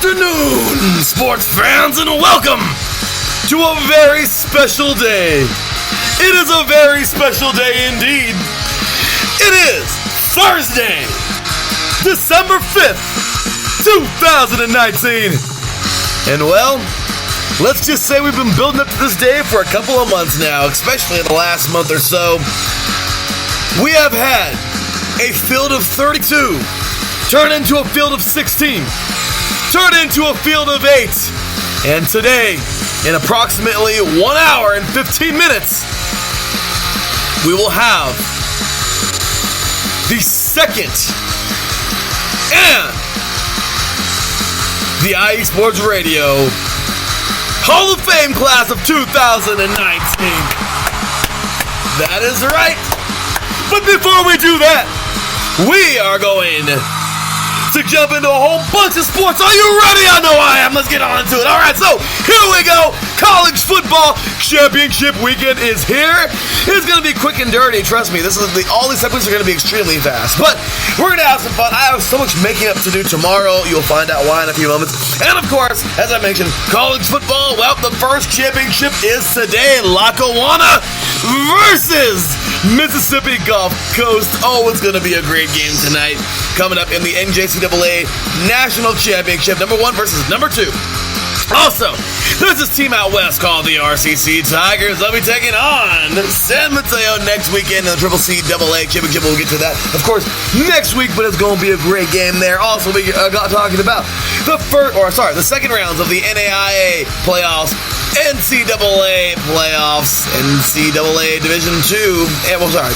afternoon, sports fans, and welcome to a very special day. It is a very special day indeed. It is Thursday, December 5th, 2019. And well, let's just say we've been building up to this day for a couple of months now, especially in the last month or so. We have had a field of 32 turn into a field of 16. Turn into a field of 8. And today, in approximately 1 hour and 15 minutes, we will have the second and the IE Sports Radio Hall of Fame class of 2019. That is right. But before we do that, we are going to jump into a whole bunch of sports. Are you ready? I know I am. Let's get on to it. All right, so here we go. College football championship weekend is here. It's going to be quick and dirty. Trust me, all these segments are going to be extremely fast. But we're going to have some fun. I have so much making up to do tomorrow. You'll find out why in a few moments. And of course, as I mentioned, college football. Well, the first championship is today. Lackawanna versus Mississippi Gulf Coast. Oh, it's going to be a great game tonight. Coming up in the NJCAA National Championship, number 1 versus number 2. Also, there's this team out west called the RCC Tigers. They'll be taking on San Mateo next weekend in the CCAA Championship. We'll get to that, of course, next week, but it's going to be a great game there. Also, we got talking about the second rounds of the NAIA playoffs, NCAA playoffs, NCAA Division 2,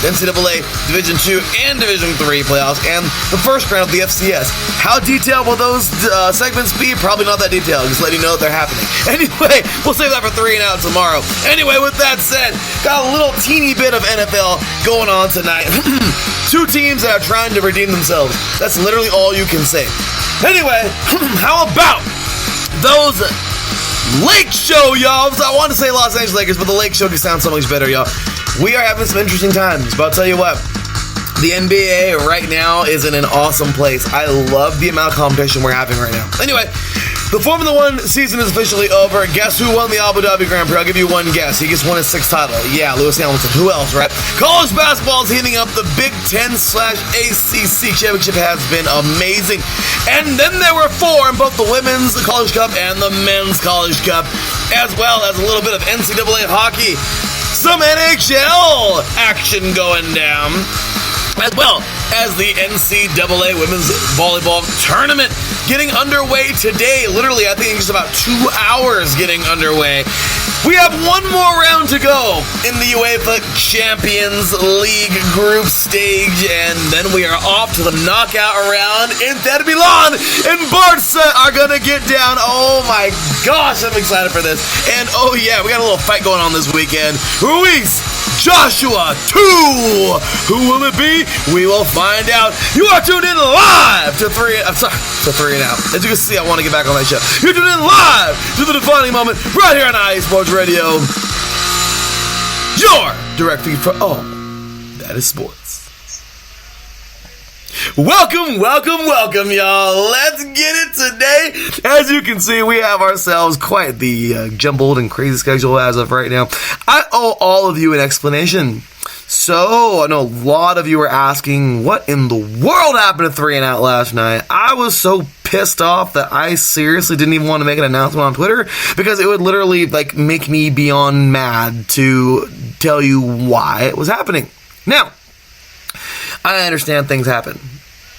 NCAA Division 2 and Division 3 playoffs, and the first round of the FCS. How detailed will those segments be? Probably not that detailed. Just letting you know that they're happening. Anyway, we'll save that for 3 and Out tomorrow. Anyway, with that said, got a little teeny bit of NFL going on tonight. 2 teams that are trying to redeem themselves. That's literally all you can say. Anyway, how about those Lake Show, y'all? I want to say Los Angeles Lakers, but the Lake Show just sounds so much better, y'all. We are having some interesting times, but I'll tell you what. The NBA right now is in an awesome place. I love the amount of competition we're having right now. Anyway, the Formula 1 season is officially over. Guess who won the Abu Dhabi Grand Prix? I'll give you one guess. He just won his 6th title. Yeah, Lewis Hamilton. Who else, right? College basketball is heating up. The Big Ten/ACC championship has been amazing. And then there were 4 in both the Women's College Cup and the Men's College Cup, as well as a little bit of NCAA hockey. Some NHL action going down, as well as the NCAA Women's Volleyball Tournament getting underway today. Literally, I think in just about 2 hours getting underway. We have one more round to go in the UEFA Champions League group stage, and then we are off to the knockout round. Inter Milan and Barca are going to get down. Oh my gosh, I'm excited for this. And oh yeah, we got a little fight going on this weekend. Ruiz Joshua 2. Who will it be? We will find out. You are tuned in live to 3 and Out. As you can see, I want to get back on that show. You're tuned in live to the defining moment right here on IE Sports Radio. Your direct feed for all that is sports. Welcome, y'all. Let's get it today. As you can see, we have ourselves quite the jumbled and crazy schedule as of right now. I owe all of you an explanation. So, I know a lot of you were asking, what in the world happened to 3 and Out last night? I was so pissed off that I seriously didn't even want to make an announcement on Twitter, because it would literally, make me beyond mad to tell you why it was happening. Now, I understand things happen.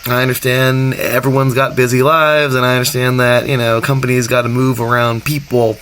I understand everyone's got busy lives, and I understand that, companies got to move around people.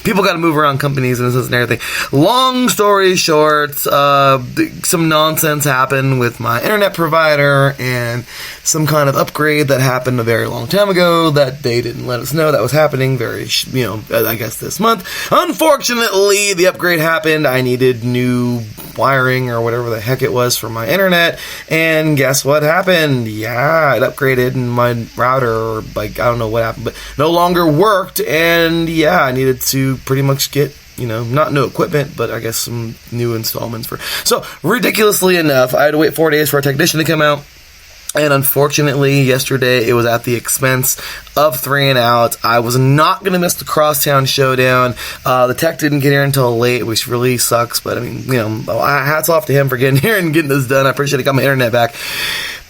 People got to move around companies and everything. Long story short, some nonsense happened with my internet provider and some kind of upgrade that happened a very long time ago that they didn't let us know that was happening I guess this month. Unfortunately, the upgrade happened. I needed new wiring or whatever the heck it was for my internet, and guess what happened? Yeah, it upgraded and my router, I don't know what happened, but no longer worked, and yeah, I needed to pretty much get, not new equipment, but I guess some new installments so ridiculously enough, I had to wait 4 days for a technician to come out. And unfortunately, yesterday it was at the expense of 3 and Out. I was not going to miss the Crosstown Showdown. The tech didn't get here until late, which really sucks. But, I mean, hats off to him for getting here and getting this done. I appreciate it. Got my internet back.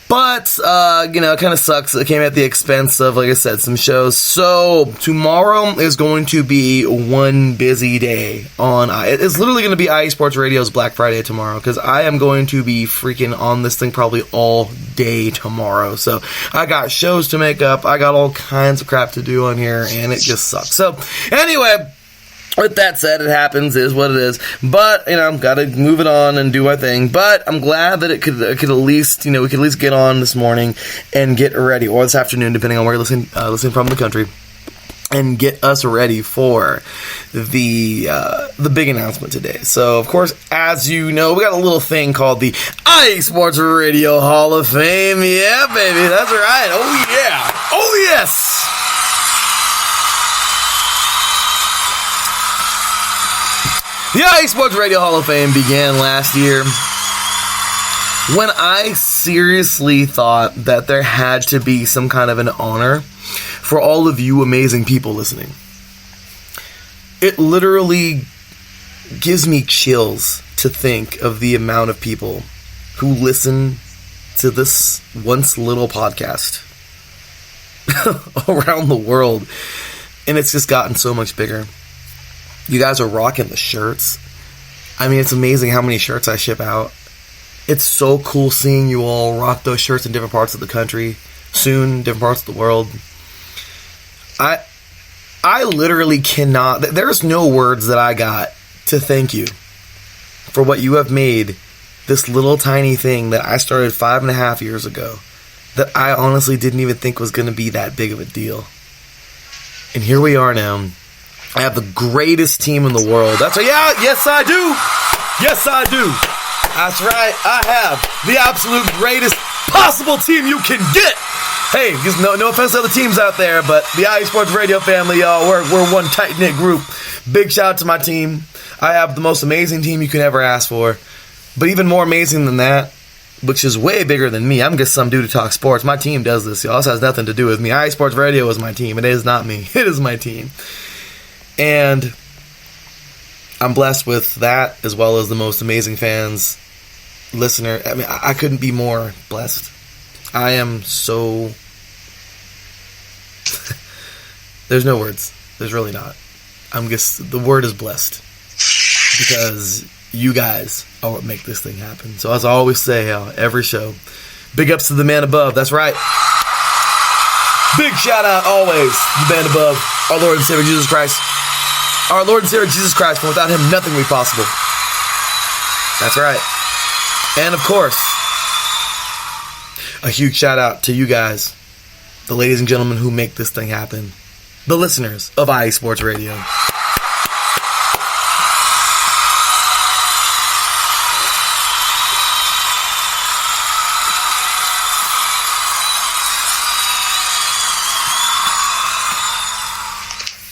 But, it kind of sucks. It came at the expense of, like I said, some shows. So, tomorrow is going to be one busy day on... It's literally going to be IE Sports Radio's Black Friday tomorrow, because I am going to be freaking on this thing probably all day tomorrow. So, I got shows to make up. I got all kinds of crap to do on here, and it just sucks. So, anyway... With that said, it happens, is what it is. But, gotta move it on and do my thing. But I'm glad that it could at least, we could at least get on this morning and get ready, or this afternoon, depending on where you're listening from the country, and get us ready for the big announcement today. So, of course, as you know, we got a little thing called the IE Sports Radio Hall of Fame. Yeah, baby, that's right. Oh, yeah. Oh, yes. The IE Sports Radio Hall of Fame began last year when I seriously thought that there had to be some kind of an honor for all of you amazing people listening. It literally gives me chills to think of the amount of people who listen to this once little podcast around the world. And it's just gotten so much bigger. You guys are rocking the shirts. I mean, it's amazing how many shirts I ship out. It's so cool seeing you all rock those shirts in different parts of the country. Soon, different parts of the world. I literally cannot... There's no words that I got to thank you for what you have made this little tiny thing that I started 5.5 years ago that I honestly didn't even think was going to be that big of a deal. And here we are now. I have the greatest team in the world. That's right. Yeah, yes, I do. Yes, I do. That's right. I have the absolute greatest possible team you can get. Hey, no offense to other teams out there, but the IE Sports Radio family, y'all, we're one tight-knit group. Big shout out to my team. I have the most amazing team you can ever ask for. But even more amazing than that, which is way bigger than me, I'm just some dude to talk sports. My team does this, y'all. This has nothing to do with me. IE Sports Radio is my team. It is not me. It is my team. And I'm blessed with that, as well as the most amazing fans, listener. I mean, I couldn't be more blessed. I am so... There's no words. There's really not. The word is blessed. Because you guys are what make this thing happen. So as I always say, every show, big ups to the man above. That's right. Big shout out always to the man above, our Lord and Savior Jesus Christ. Our Lord and Savior Jesus Christ, for without him, nothing would be possible. That's right. And of course, a huge shout out to you guys, the ladies and gentlemen who make this thing happen, the listeners of IE Sports Radio.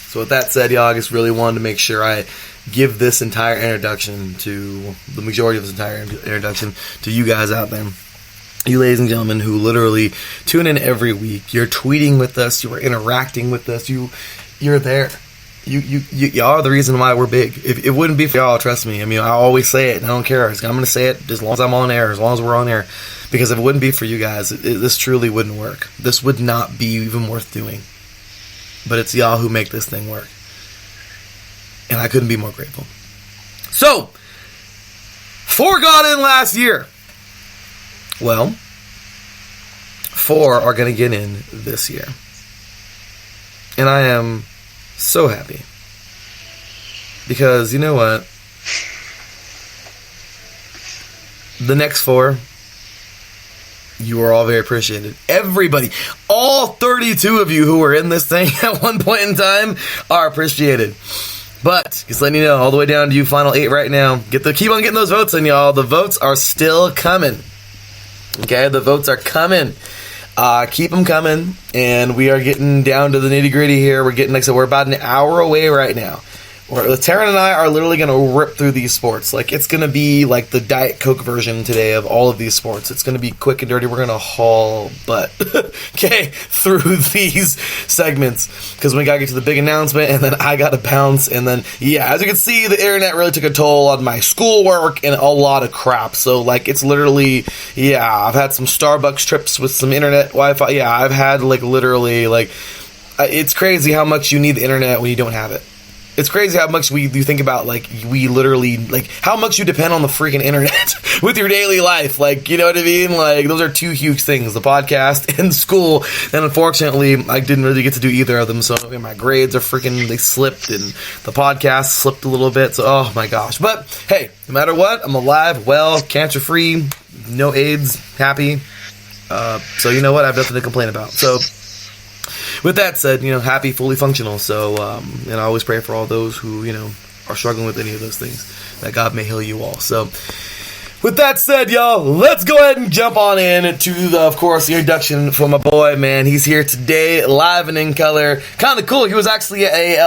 So with that said, y'all, I just really wanted to make sure I give this entire introduction to the majority of this entire introduction to you guys out there. You ladies and gentlemen who literally tune in every week. You're tweeting with us. You are interacting with us. You're there. Y'all are the reason why we're big. If it wouldn't be for y'all, trust me. I mean, I always say it, and I don't care. I'm going to say it as long as I'm on air, as long as we're on air. Because if it wouldn't be for you guys, this truly wouldn't work. This would not be even worth doing. But it's y'all who make this thing work. And I couldn't be more grateful. So, 4 got in last year. Well, 4 are going to get in this year. And I am so happy. Because, you know what? The next 4, you are all very appreciated. Everybody, all 32 of you who were in this thing at one point in time are appreciated. But, just letting you know, all the way down to you final 8 right now. Keep on getting those votes in, y'all. The votes are still coming. Okay, the votes are coming. Keep them coming. And we are getting down to the nitty-gritty here. We're about an hour away right now Taryn and I are literally going to rip through these sports. Like, it's going to be like the Diet Coke version today of all of these sports. It's going to be quick and dirty. We're going to haul butt, okay, through these segments. Because we got to get to the big announcement, and then I got to bounce. And then, yeah, as you can see, the internet really took a toll on my schoolwork and a lot of crap. So, like, it's literally, yeah, I've had some Starbucks trips with some internet Wi-Fi. Yeah, I've had, like, literally, like, it's crazy how much you need the internet when you don't have it. It's crazy how much you think about, like, we literally, like, how much you depend on the freaking internet with your daily life. Like, you know what I mean? Like, those are two huge things, the podcast and school. And unfortunately, I didn't really get to do either of them. So my grades are freaking, they slipped, and the podcast slipped a little bit. So, oh my gosh. But hey, no matter what, I'm alive, well, cancer free, no AIDS, happy. So you know what? I have nothing to complain about. So, with that said, happy, fully functional. So, and I always pray for all those who, are struggling with any of those things, that God may heal you all. So, with that said, y'all, let's go ahead and jump on in to, of course, the introduction for my boy, man. He's here today, live and in color. Kind of cool. He was actually at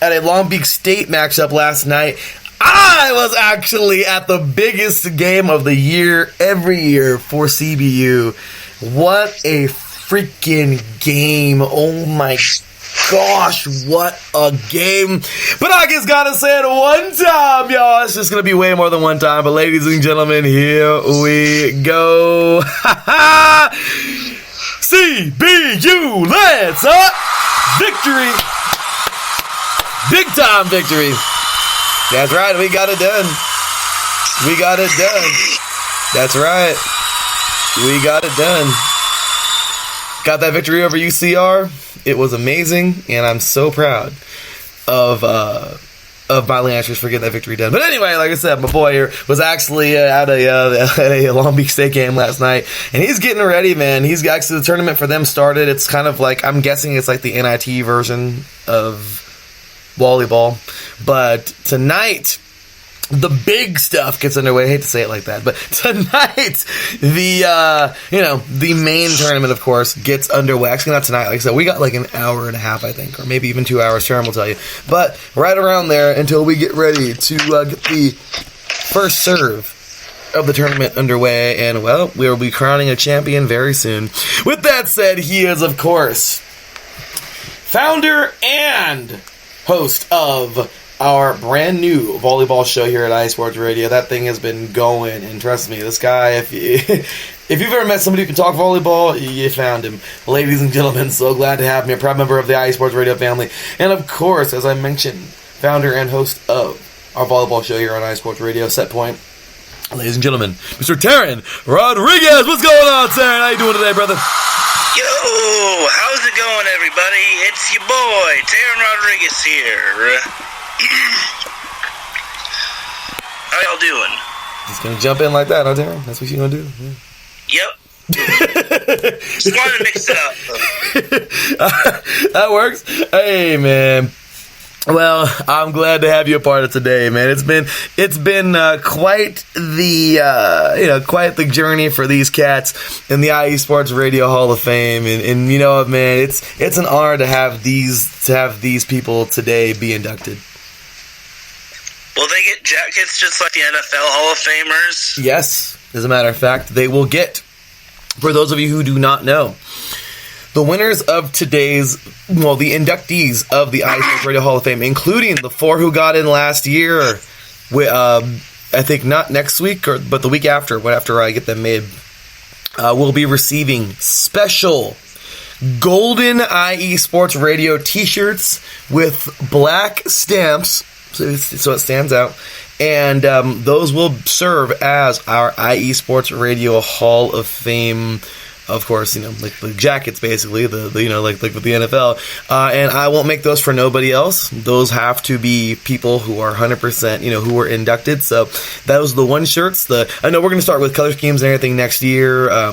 a Long Beach State matchup last night. I was actually at the biggest game of the year, every year, for CBU. What a freaking game. Oh my gosh, what a game. But I just gotta say it one time, y'all. It's just gonna be way more than one time. But ladies and gentlemen, here we go. CBU, let's up. Victory. Big time victory. That's right, we got it done. We got it done. That's right. We got it done. Got that victory over UCR. It was amazing, and I'm so proud of my Lancers for getting that victory done. But anyway, like I said, my boy here was actually at a Long Beach State game last night, and he's getting ready, man. He's actually, the tournament for them started. It's kind of like, I'm guessing it's like the NIT version of volleyball. But tonight, the big stuff gets underway. I hate to say it like that, but tonight, the main tournament, of course, gets underway. Actually, not tonight. Like I said, we got like an hour and a half, I think, or maybe even 2 hours. Sharon will tell you. But right around there until we get ready to get the first serve of the tournament underway. And, well, we will be crowning a champion very soon. With that said, he is, of course, founder and host of our brand new volleyball show here at iSports Radio. That thing has been going, and trust me, this guy, if you've ever met somebody who can talk volleyball, you found him. Ladies and gentlemen, so glad to have me, a proud member of the iSports Radio family, and of course, as I mentioned, founder and host of our volleyball show here on iSports Radio, Set Point. Ladies and gentlemen, Mr. Taryn Rodriguez. What's going on, Taryn? How you doing today, brother? Yo, how's it going, everybody? It's your boy, Taryn Rodriguez here. How y'all doing? Just gonna jump in like that, huh, Taryn? That's what you gonna do? Yeah. Yep. Just wanted to mix it up. That works. Hey, man. Well, I'm glad to have you a part of today, man. It's been quite the journey for these cats in the iSports Radio Hall of Fame, and you know what, man, it's an honor to have these people today be inducted. Will they get jackets just like the NFL Hall of Famers? Yes, as a matter of fact, they will get. For those of you who do not know, the winners of the inductees of the iSports Radio Hall of Fame, including the 4 who got in last year, I think not next week, but the week after I get them made, will be receiving special golden IE Sports Radio t-shirts with black stamps, so it stands out, and those will serve as our IE Sports Radio Hall of Fame. Of course, like the jackets, basically, like with the NFL. And I won't make those for nobody else. Those have to be people who are 100%, who were inducted. So those are the one shirts. I know we're going to start with color schemes and everything next year,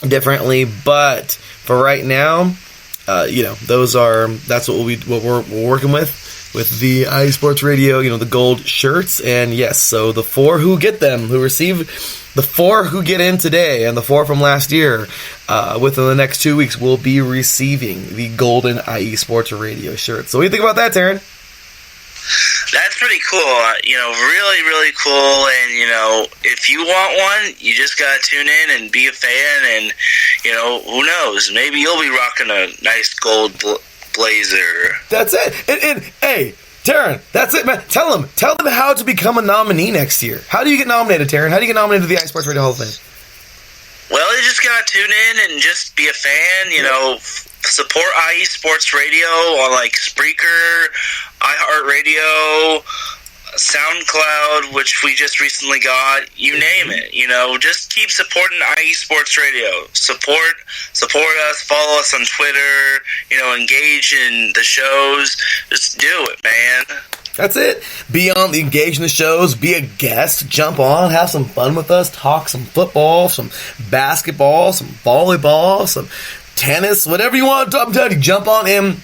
differently. But for right now, that's what we're working with the iSports Radio, the gold shirts. And yes, so the 4 who get them, the 4 who get in today and the 4 from last year, within the next 2 weeks, will be receiving the golden IE Sports Radio shirt. So what do you think about that, Taryn? That's pretty cool. Really, really cool. And, if you want one, you just got to tune in and be a fan. And, who knows? Maybe you'll be rocking a nice gold blazer. That's it. And hey, Taryn, that's it, man. Tell them how to become a nominee next year. How do you get nominated, Taryn? How do you get nominated to the iSports Radio Hall of Fame? Well, you just got to tune in and just be a fan, support IE Sports Radio on, Spreaker, iHeartRadio, SoundCloud, which we just recently got, you name it, just keep supporting IE Sports Radio. Support us, follow us on Twitter, engage in the shows. Just do it, man. That's it. Be on the engage in the shows, be a guest, jump on, have some fun with us, talk some football, some basketball, some volleyball, some tennis, whatever you want to talk about, jump on in.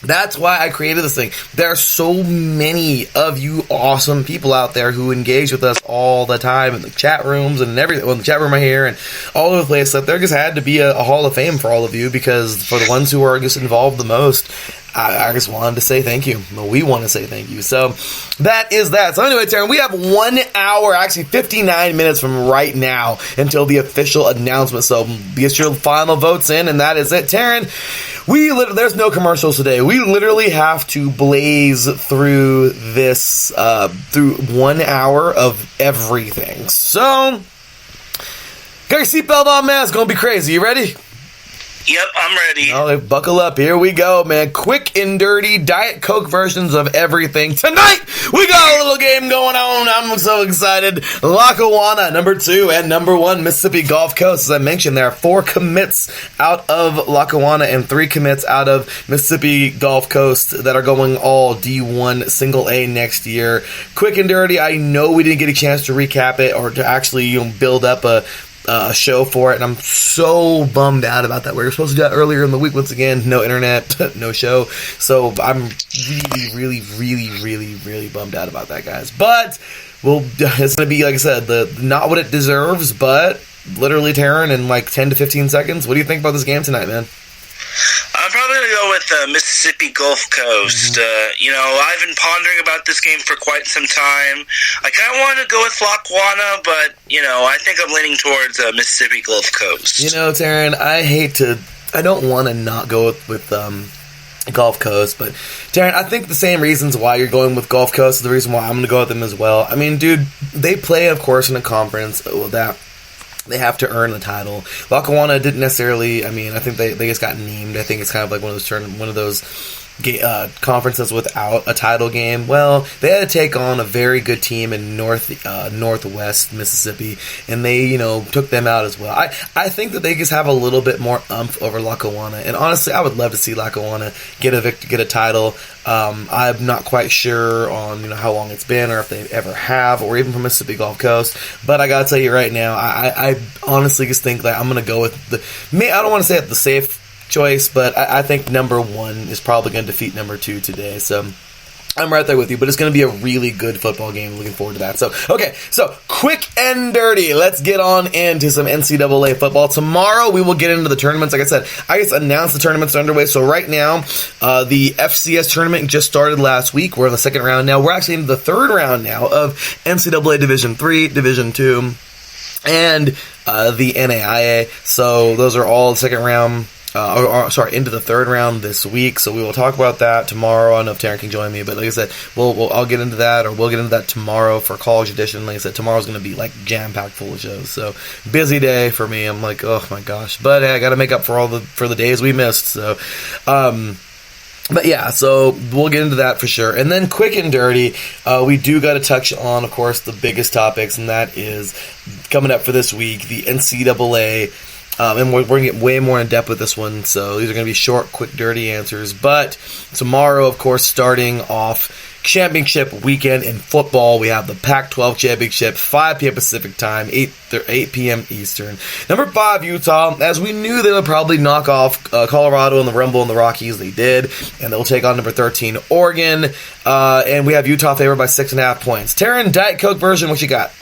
That's why I created this thing. There are so many of you awesome people out there who engage with us all the time in the chat rooms and everything. Well, in the chat room right here and all over the place. So there just had to be a Hall of Fame for all of you, because for the ones who are just involved the most, I just wanted to say thank you. We want to say thank you. So that is that. So anyway, Taryn, we have 1 hour, actually 59 minutes from right now until the official announcement. So get your final votes in, and that is it. Taryn, there's no commercials today. We literally have to blaze through this, through 1 hour of everything. So, got your seatbelt on, man. It's going to be crazy. You ready? Yep, I'm ready. Oh, buckle up. Here we go, man. Quick and dirty Diet Coke versions of everything. Tonight, we got a little game going on. I'm so excited. Lackawanna, number 2, and number 1, Mississippi Gulf Coast. As I mentioned, there are 4 commits out of Lackawanna and 3 commits out of Mississippi Gulf Coast that are going all D1 single A next year. Quick and dirty. I know we didn't get a chance to recap it or to actually build up a show for it, and I'm so bummed out about that. We were supposed to do that earlier in the week. Once again, no internet, no show, so I'm really bummed out about that, guys. But it's gonna be, like I said, not what it deserves, but literally, Taryn, in 10 to 15 seconds. What do you think about this game tonight, man? I'm probably going to go with Mississippi Gulf Coast. I've been pondering about this game for quite some time. I kind of wanted to go with Lackawanna, but, I think I'm leaning towards Mississippi Gulf Coast. Taryn, I don't want to not go with Gulf Coast, but Taryn, I think the same reasons why you're going with Gulf Coast is the reason why I'm going to go with them as well. I mean, dude, they play, of course, in a conference that they have to earn the title. Lackawanna didn't necessarily. I mean, I think they just got named. I think it's kind of like one of those conferences without a title game. Well, they had to take on a very good team in northwest Mississippi, and they took them out as well. I think that they just have a little bit more oomph over Lackawanna, and honestly, I would love to see Lackawanna get a title. I'm not quite sure on how long it's been or if they ever have, or even from Mississippi Gulf Coast. But I gotta tell you right now, I honestly just think that I'm gonna go with I don't want to say it the safe choice, but I think number 1 is probably going to defeat number 2 today. So I'm right there with you, but it's going to be a really good football game. Looking forward to that. So, okay, quick and dirty. Let's get on into some NCAA football. Tomorrow we will get into the tournaments. Like I said, I just announced the tournaments are underway. So right now, the FCS tournament just started last week. We're in the second round now. We're actually in the third round now of NCAA Division III, Division II, and the NAIA. So those are all the second round. Into the third round this week, so we will talk about that tomorrow. I don't know if Taryn can join me, but like I said, I'll get into that, or we'll get into that tomorrow for College Edition. Like I said, tomorrow's going to be jam-packed full of shows, so busy day for me. I'm like, oh my gosh, but I got to make up for the days we missed. So, but yeah, so we'll get into that for sure. And then quick and dirty, we do got to touch on, of course, the biggest topics, and that is coming up for this week, the NCAA. And we're going to get way more in depth with this one, so these are going to be short, quick, dirty answers. But tomorrow, of course, starting off championship weekend in football, we have the Pac-12 championship, 5 p.m. Pacific time, 8 p.m. Eastern. Number 5, Utah. As we knew, they would probably knock off Colorado in the Rumble and the Rockies. They did, and they'll take on number 13, Oregon. And we have Utah favored by 6.5 points. Taryn, Diet Coke version, what you got?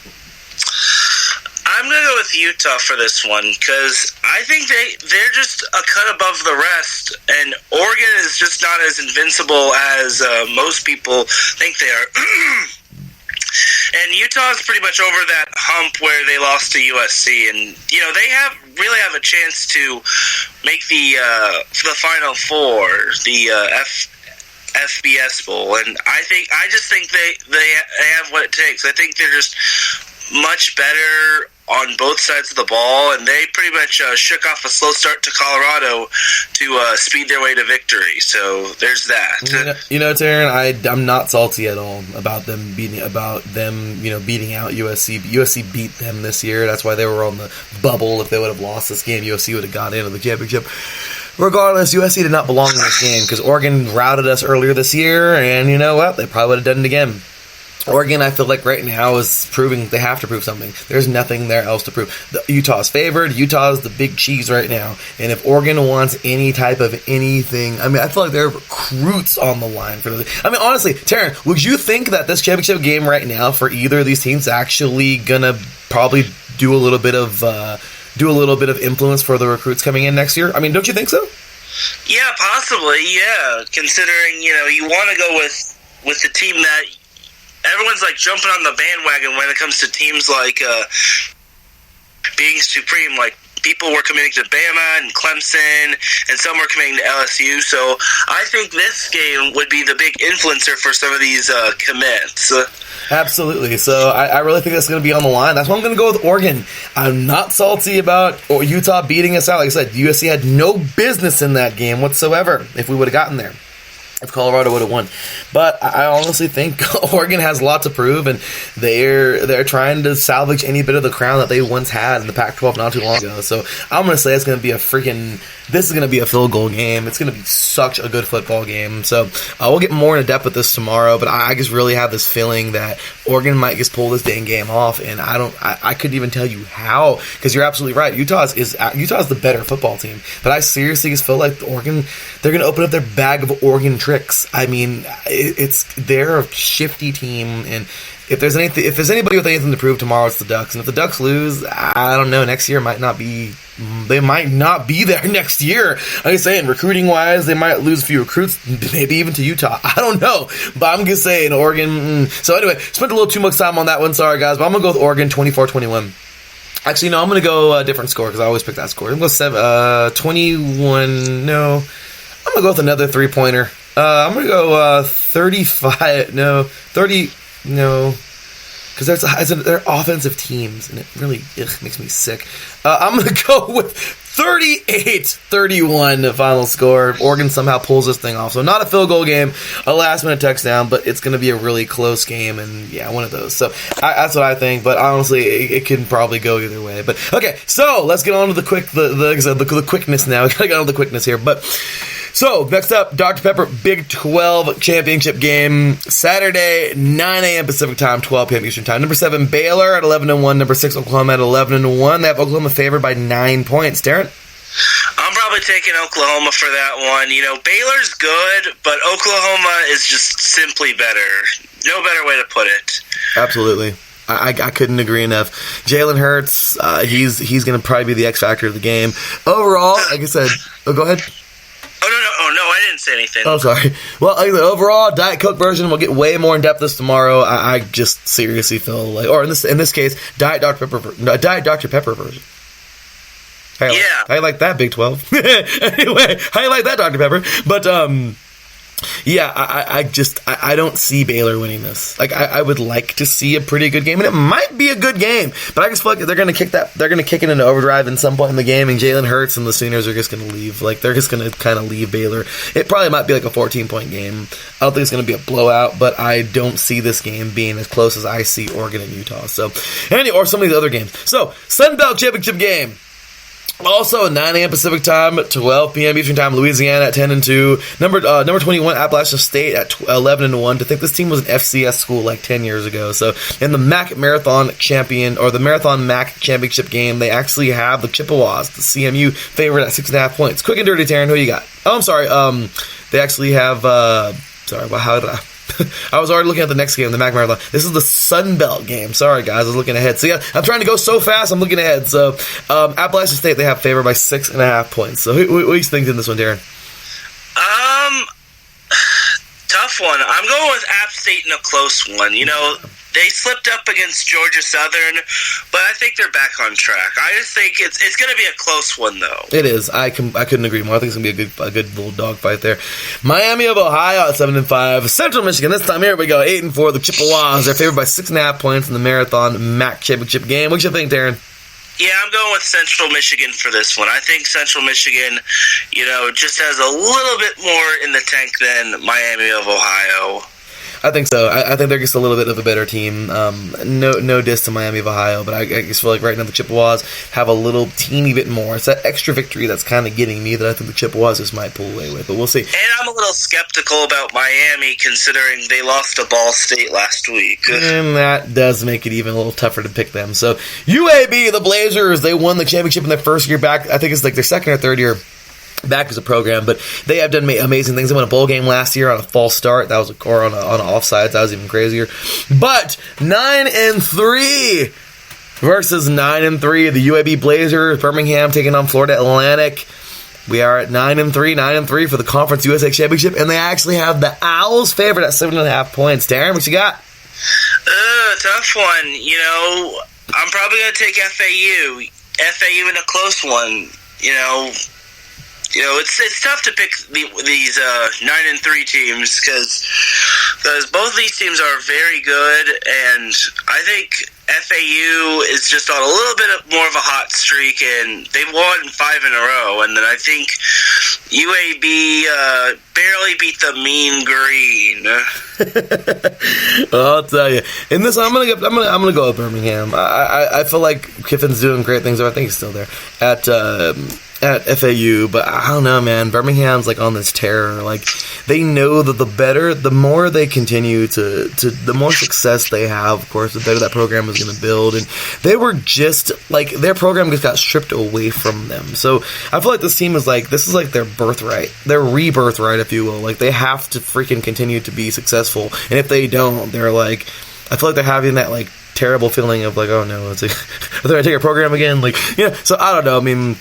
I'm I'm going to go with Utah for this one because I think they're just a cut above the rest, and Oregon is just not as invincible as most people think they are. And Utah's pretty much over that hump where they lost to USC, and they really have a chance to make the Final Four, the FBS Bowl, and I just think they have what it takes. I think they're just much better on both sides of the ball, and they pretty much shook off a slow start to Colorado to speed their way to victory. So there's that. Taryn, I'm not salty at all about them beating out USC. USC beat them this year. That's why they were on the bubble. If they would have lost this game, USC would have got into the championship. Regardless, USC did not belong in this game because Oregon routed us earlier this year, and you know what? They probably would have done it again. Oregon, I feel like right now is proving they have to prove something. There's nothing there else to prove. Utah's favored. Utah's the big cheese right now. And if Oregon wants any type of anything, I feel like there are recruits on the line for this. Honestly, Taryn, would you think that this championship game right now for either of these teams actually gonna probably do a little bit of influence for the recruits coming in next year? Don't you think so? Yeah, possibly. Yeah, considering you want to go with the team that everyone's like jumping on the bandwagon when it comes to teams like being supreme. Like people were committing to Bama and Clemson, and some were committing to LSU. So I think this game would be the big influencer for some of these commits. Absolutely. So I really think that's going to be on the line. That's why I'm going to go with Oregon. I'm not salty about Utah beating us out. Like I said, USC had no business in that game whatsoever if we would have gotten there. If Colorado would have won. But I honestly think Oregon has a lot to prove, and they're trying to salvage any bit of the crown that they once had in the Pac-12 not too long ago. So I'm going to say it's going to be this is going to be a field goal game. It's going to be such a good football game. So we'll get more into depth with this tomorrow, but I just really have this feeling that Oregon might just pull this dang game off, and I couldn't even tell you how, because you're absolutely right. Utah's the better football team, but I seriously just feel like Oregon, they're going to open up their bag of Oregon tricks. They're a shifty team, and if there's anybody with anything to prove tomorrow, it's the Ducks. And if the Ducks lose, I don't know. Next year they might not be there next year. Like I'm saying, recruiting wise, they might lose a few recruits, maybe even to Utah. I don't know, but I'm just saying Oregon. So anyway, spent a little too much time on that one. Sorry guys, but I'm gonna go with Oregon 24-21. Actually, no, I'm gonna go a different score because I always pick that score. I'm gonna go 21. No, I'm gonna go with another 3-pointer. I'm going to go 35, no, 30, no, because they're offensive teams, and it really makes me sick. I'm going to go with 38-31, the final score. Oregon somehow pulls this thing off. So not a field goal game, a last-minute touchdown, but it's going to be a really close game, and yeah, one of those. So that's what I think, but honestly, it can probably go either way. But okay, so let's get on to the quickness now. We got to get on to the quickness here, but... So, next up, Dr. Pepper Big 12 Championship game, Saturday, 9 a.m. Pacific Time, 12 p.m. Eastern Time. Number 7, Baylor at 11-1. Number 6, Oklahoma at 11-1. They have Oklahoma favored by 9 points. Darren? I'm probably taking Oklahoma for that one. Baylor's good, but Oklahoma is just simply better. No better way to put it. Absolutely. I couldn't agree enough. Jalen Hurts, he's going to probably be the X factor of the game. Overall, like I said, go ahead. Oh, no, I didn't say anything. Oh, sorry. Well, overall, Diet Coke version, we'll get way more in depth this tomorrow. I just seriously feel like, or in this case, Diet Dr. Pepper version. How you like that, Big 12? Anyway, how you like that, Dr. Pepper? But, yeah, I don't see Baylor winning this. Like, I would like to see a pretty good game, and it might be a good game, but I just feel like they're going to kick it into overdrive in some point in the game, and Jalen Hurts and the Sooners are just going to leave. Like, they're just going to kind of leave Baylor. It probably might be like a 14-point game. I don't think it's going to be a blowout, but I don't see this game being as close as I see Oregon and Utah. So, or some of these other games. So, Sun Belt Championship game. Also, 9 a.m. Pacific Time, 12 p.m. Eastern Time, Louisiana at 10-2. Number 21, Appalachian State at 11-1. To think this team was an FCS school like 10 years ago. So, in the MAC Marathon Champion, or the Marathon MAC Championship game, they actually have the Chippewas, the CMU, favorite at 6.5 points. Quick and dirty, Taryn, who you got? Oh, I'm sorry. They actually have, how did I... I was already looking at the next game, the Mac Marathon. This is the Sun Belt game. Sorry, guys. I was looking ahead. So, yeah, I'm trying to go so fast, I'm looking ahead. So, Appalachian State, they have favored by 6.5 points. So, what do you think in this one, Darren? Tough one. I'm going with App State in a close one. You know, they slipped up against Georgia Southern, but I think they're back on track. I just think it's going to be a close one, though. It is. I couldn't agree more. I think it's going to be a good little dogfight there. Miami of Ohio at 7-5. Central Michigan, this time here we go, 8-4. The Chippewas, they're favored by 6.5 points in the Marathon MAC Championship game. What do you think, Darren? Yeah, I'm going with Central Michigan for this one. I think Central Michigan, you know, just has a little bit more in the tank than Miami of Ohio. I think so. I think they're just a little bit of a better team. No diss to Miami of Ohio, but I just feel like right now the Chippewas have a little teeny bit more. It's that extra victory that's kind of getting me that I think the Chippewas just might pull away with, but we'll see. And I'm a little skeptical about Miami considering they lost to Ball State last week. And that does make it even a little tougher to pick them. So UAB, the Blazers, they won the championship in their first year back. I think it's like their second or third year back as a program, but they have done amazing things. They won a bowl game last year on a false start. That was on offsides. That was even crazier. But 9-3 versus 9-3. The UAB Blazers, Birmingham taking on Florida Atlantic. We are at 9-3 for the Conference USA Championship, and they actually have the Owls favored at 7.5 points. Darren, what you got? Tough one. You know, I'm probably going to take FAU. FAU in a close one. You know, it's tough to pick these 9-3 teams because both these teams are very good, and I think FAU is just on a little bit more of a hot streak, and they've won 5 in a row. And then I think UAB barely beat the Mean Green. Well, I'll tell you. In this, I'm gonna go with Birmingham. I feel like Kiffin's doing great things. I think he's still there at FAU, but I don't know, man. Birmingham's like on this tear. Like they know that the more they continue to the more success they have, of course, the better that program is going to build. And they were just like their program just got stripped away from them. So I feel like this team is like their birthright, their rebirth right, if you will. Like they have to freaking continue to be successful, and if they don't, they're like, I feel like they're having that like terrible feeling of like, oh no, it's like, are they going to take our program again? Like, so I don't know. I mean,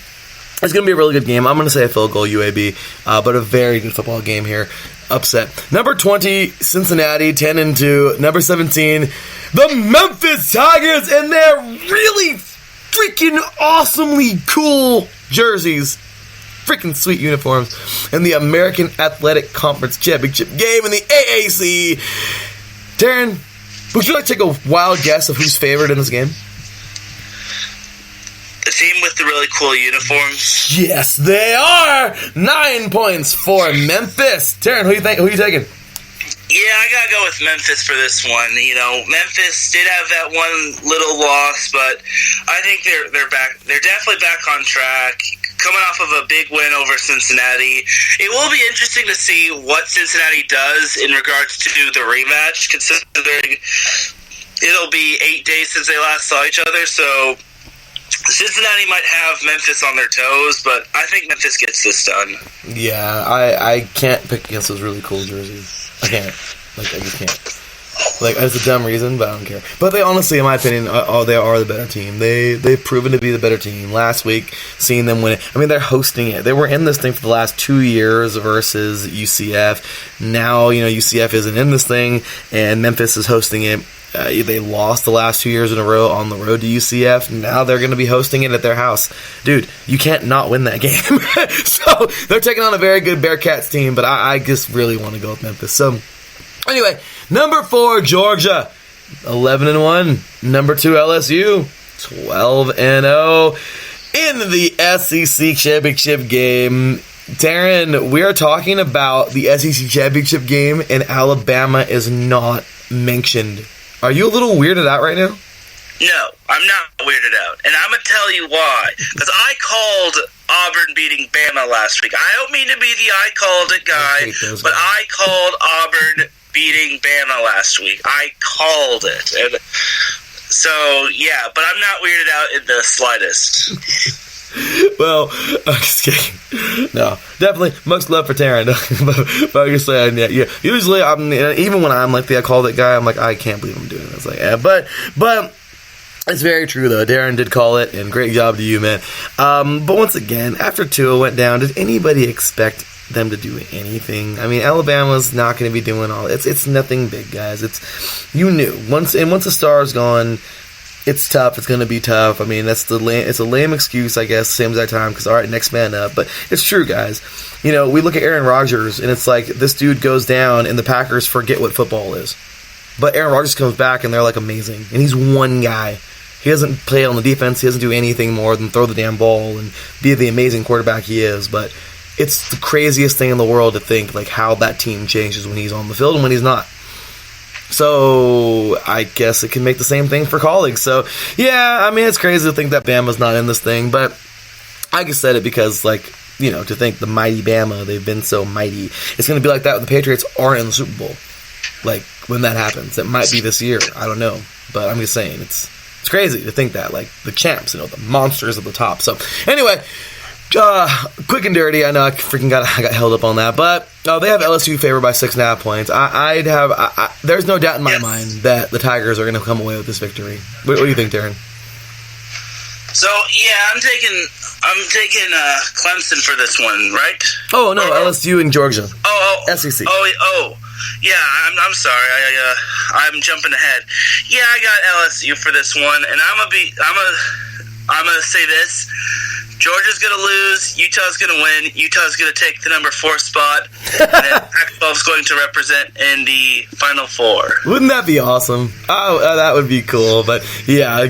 it's going to be a really good game. I'm going to say a field goal UAB, but a very good football game here. Upset. Number 20, Cincinnati, 10-2. Number 17, the Memphis Tigers, and their really freaking awesomely cool jerseys. Freaking sweet uniforms. And the American Athletic Conference Championship game in the AAC. Darren, would you like to take a wild guess of who's favored in this game? The team with the really cool uniforms. Yes, they are! 9 points for Memphis. Taryn, who are you taking? Yeah, I gotta go with Memphis for this one. You know, Memphis did have that one little loss, but I think they're back. They're definitely back on track, coming off of a big win over Cincinnati. It will be interesting to see what Cincinnati does in regards to the rematch, considering it'll be 8 days since they last saw each other, so Cincinnati might have Memphis on their toes, but I think Memphis gets this done. Yeah, I can't pick against those really cool jerseys. I can't. I just can't. That's a dumb reason, but I don't care. But they honestly, in my opinion, they are the better team. They've proven to be the better team. Last week, seeing them win it. I mean, they're hosting it. They were in this thing for the last 2 years versus UCF. Now, UCF isn't in this thing, and Memphis is hosting it. They lost the last 2 years in a row on the road to UCF. Now they're going to be hosting it at their house. Dude, you can't not win that game. So they're taking on a very good Bearcats team, but I just really want to go with Memphis. So anyway, number 4, Georgia, 11-1. Number 2, LSU, 12-0. In the SEC championship game, Darren, we are talking about the SEC championship game, and Alabama is not mentioned. Are you a little weirded out right now? No, I'm not weirded out. And I'm going to tell you why. Because I called Auburn beating Bama last week. I don't mean to be the I called it guy, but I called Auburn beating Bama last week. I called it. And so, yeah, but I'm not weirded out in the slightest. Well, I'm just kidding. No, definitely much love for Taryn. but I'm just saying, yeah. Usually, even when I'm like the I called it guy, I'm like, I can't believe I'm doing this. Like, yeah, but it's very true though. Darren did call it, and great job to you, man. But once again, after Tua went down, did anybody expect them to do anything? I mean, Alabama's not going to be doing all. It's nothing big, guys. You knew once the star's gone. It's tough. It's going to be tough. I mean, it's a lame excuse, I guess, same as that time, because, all right, next man up. But it's true, guys. You know, we look at Aaron Rodgers, and it's like this dude goes down, and the Packers forget what football is. But Aaron Rodgers comes back, and they're, like, amazing. And he's one guy. He doesn't play on the defense. He doesn't do anything more than throw the damn ball and be the amazing quarterback he is. But it's the craziest thing in the world to think, like, how that team changes when he's on the field and when he's not. So, I guess it can make the same thing for colleagues. So, yeah, I mean, it's crazy to think that Bama's not in this thing, but I just said it because, like, you know, to think the mighty Bama, they've been so mighty. It's going to be like that when the Patriots are in the Super Bowl. Like, when that happens. It might be this year. I don't know. But I'm just saying, it's crazy to think that. Like, the champs, you know, the monsters at the top. So, anyway, quick and dirty. I know I got held up on that, but they have LSU favored by 6.5 points. There's no doubt in my mind that the Tigers are going to come away with this victory. What do you think, Darren? So yeah, I'm taking Clemson for this one, right? Oh no, LSU and Georgia. SEC. Oh, yeah. I'm sorry. I'm jumping ahead. Yeah, I got LSU for this one, and I'm gonna say this. Georgia's going to lose, Utah's going to win, Utah's going to take the number 4 spot, and then Pac-12's going to represent in the Final Four. Wouldn't that be awesome? Oh, that would be cool, but yeah, I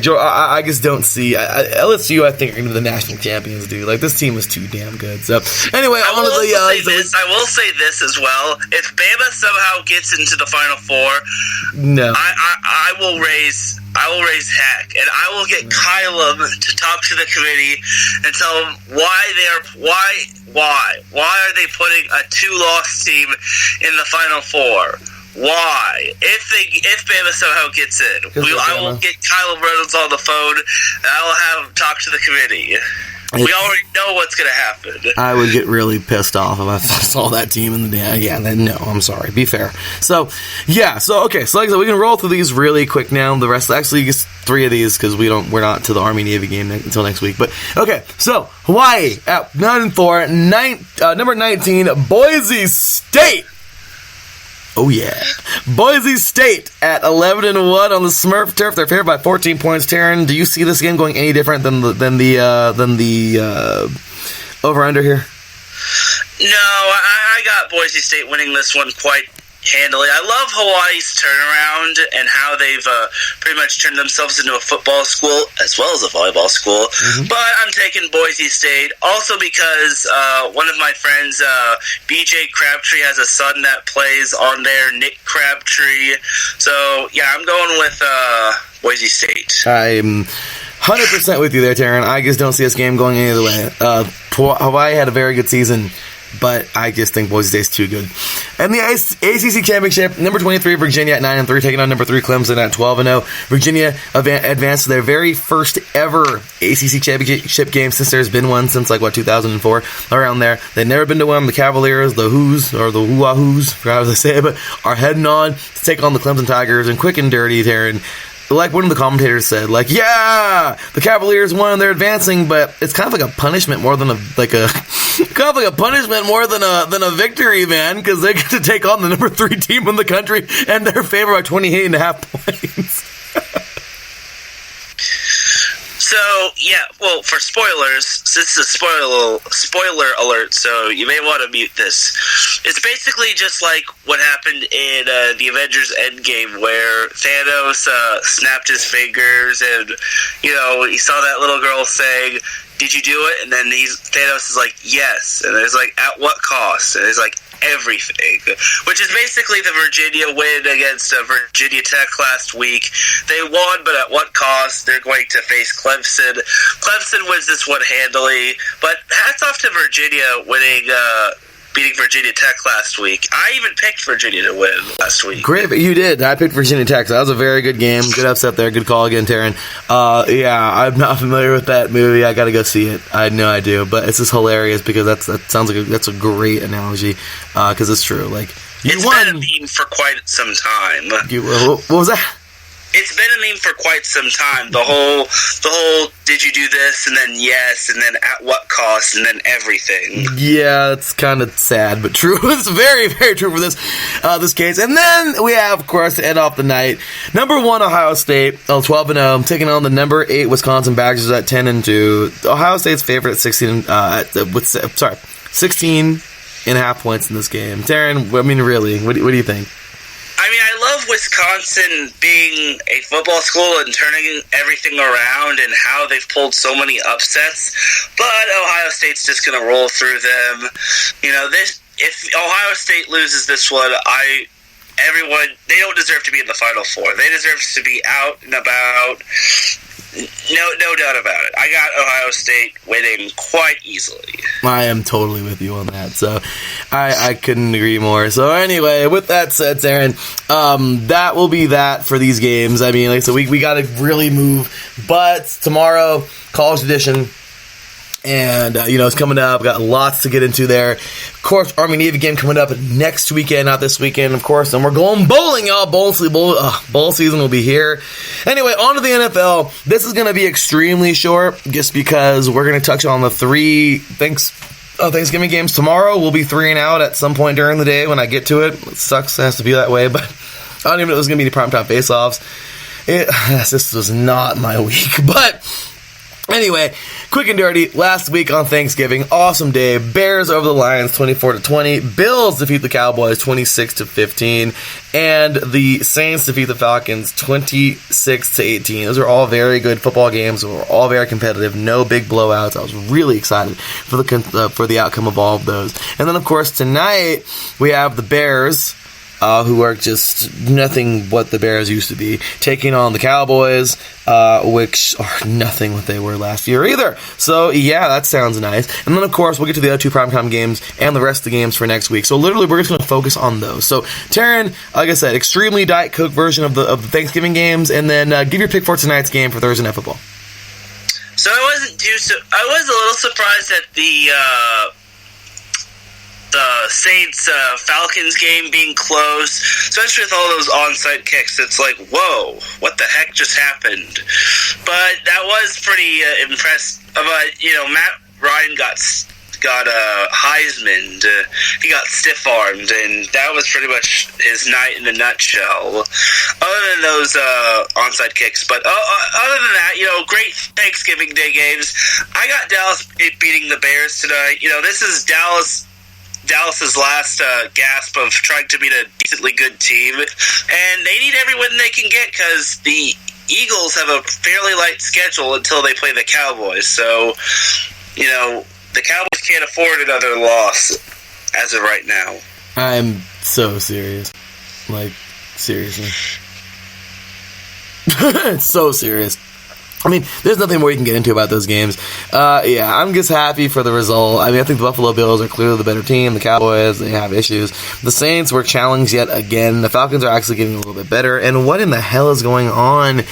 just don't see... LSU, I think, are going to be the national champions, dude. Like, this team is too damn good. So, anyway, I will say this as well. If Bama somehow gets into the Final Four, no, I will raise heck, and I will get Kylam to talk to the committee and tell them why are they putting a 2-loss team in the Final Four? Why? If Bama somehow gets in, I will get Kylam Reynolds on the phone, and I will have him talk to the committee. We already know what's going to happen. I would get really pissed off if I saw that team in the day. Yeah, no, I'm sorry. Be fair. So, yeah. So, okay. So, like I said, we can roll through these really quick now. The rest, actually, just 3 of these because we're not to the Army-Navy game until next week. But, okay. So, Hawaii at 9-4. Number 19, Boise State. Oh, yeah. Boise State at 11-1 on the Smurf turf. They're favored by 14 points. Taryn, do you see this game going any different than the over-under here? No, I got Boise State winning this one quite handily. I love Hawaii's turnaround and how they've pretty much turned themselves into a football school as well as a volleyball school. Mm-hmm. But I'm taking Boise State also because one of my friends, BJ Crabtree, has a son that plays on there, Nick Crabtree. So, yeah, I'm going with Boise State. I'm 100% with you there, Taryn. I just don't see this game going any other way. Hawaii had a very good season, but I just think Boise State's too good. And the ACC Championship, number 23, Virginia at 9-3, taking on number 3, Clemson at 12-0. Virginia advanced to their very first ever ACC Championship game since there's been one since, 2004, around there. They've never been to one. The Cavaliers, the Who's, or the Who-Wah-Who's, forgot how to say it, but are heading on to take on the Clemson Tigers. And quick and dirty, Taryn, like one of the commentators said, yeah, the Cavaliers won and they're advancing, but it's kind of like a punishment more than a victory, man, because they get to take on the number 3 team in the country and they're favored by 28.5 points. So, yeah, well, for spoilers, this is a spoiler alert, so you may want to mute this. It's basically just like what happened in the Avengers Endgame, where Thanos snapped his fingers, and, he saw that little girl saying, "Did you do it?" And then Thanos is like, "Yes." And it's like, "At what cost?" And it's like, everything, which is basically the Virginia win against Virginia Tech last week. They won, but at what cost? They're going to face Clemson. Clemson wins this one handily, but hats off to Virginia winning beating Virginia Tech last week. I even picked Virginia to win last week. Great, but you did. I picked Virginia Tech, so that was a very good game. Good upset there. Good call again, Taryn. I'm not familiar with that movie. I got to go see it. I know I do, but it's just hilarious because that sounds like that's a great analogy because it's true. Like it's been a meme for quite some time. What was that? It's been a meme for quite some time. The whole did you do this and then yes and then at what cost and then everything. Yeah, it's kind of sad but true. It's very, very true for this case. And then we have, of course, to end off the night, number 1 Ohio State, 12-0, taking on the number 8 Wisconsin Badgers at 10-2. Ohio State's favorite 16 and a half points in this game. Taryn, I mean, really, what do you think? I mean, I love Wisconsin being a football school and turning everything around and how they've pulled so many upsets, but Ohio State's just going to roll through them. You know, if Ohio State loses this one, they don't deserve to be in the Final Four. They deserve to be out and about. No doubt about it. I got Ohio State winning quite easily. I am totally with you on that, so I couldn't agree more. So anyway, with that said, Taryn, that will be that for these games. I mean, like I said, we got to really move. But tomorrow, College Edition, and, it's coming up. Got lots to get into there. Of course, Army-Navy game coming up next weekend, not this weekend, of course. And we're going bowling, y'all. Bowl season will be here. Anyway, on to the NFL. This is going to be extremely short just because we're going to touch on the 3 Thanksgiving games. Tomorrow we'll be 3 and out at some point during the day when I get to it. It sucks. It has to be that way, but I don't even know if it was going to be any primetime face-offs. This was not my week, but... Anyway, quick and dirty, last week on Thanksgiving, awesome day. Bears over the Lions 24-20. Bills defeat the Cowboys 26-15. And the Saints defeat the Falcons 26-18. Those are all very good football games. They were all very competitive. No big blowouts. I was really excited for the outcome of all of those. And then, of course, tonight we have the Bears, who are just nothing what the Bears used to be, taking on the Cowboys, which are nothing what they were last year either. So, yeah, that sounds nice. And then, of course, we'll get to the other 2 primetime games and the rest of the games for next week. So, literally, we're just going to focus on those. So, Taryn, like I said, extremely Diet Coke version of the Thanksgiving games, and then give your pick for tonight's game for Thursday Night Football. So, I was a little surprised at the Saints-Falcons game being close, especially with all those onside kicks. It's like, whoa, what the heck just happened? But that was pretty impressive. But, Matt Ryan got Heisman. He got stiff-armed, and that was pretty much his night in a nutshell. Other than those onside kicks. But other than that, great Thanksgiving Day games. I got Dallas beating the Bears tonight. This is Dallas's last gasp of trying to beat a decently good team, and they need every win they can get because the Eagles have a fairly light schedule until they play the Cowboys. So, the Cowboys can't afford another loss as of right now. I'm so serious. Like, seriously. It's so serious. I mean, there's nothing more you can get into about those games. I'm just happy for the result. I mean, I think the Buffalo Bills are clearly the better team. The Cowboys, they have issues. The Saints were challenged yet again. The Falcons are actually getting a little bit better. And what in the hell is going on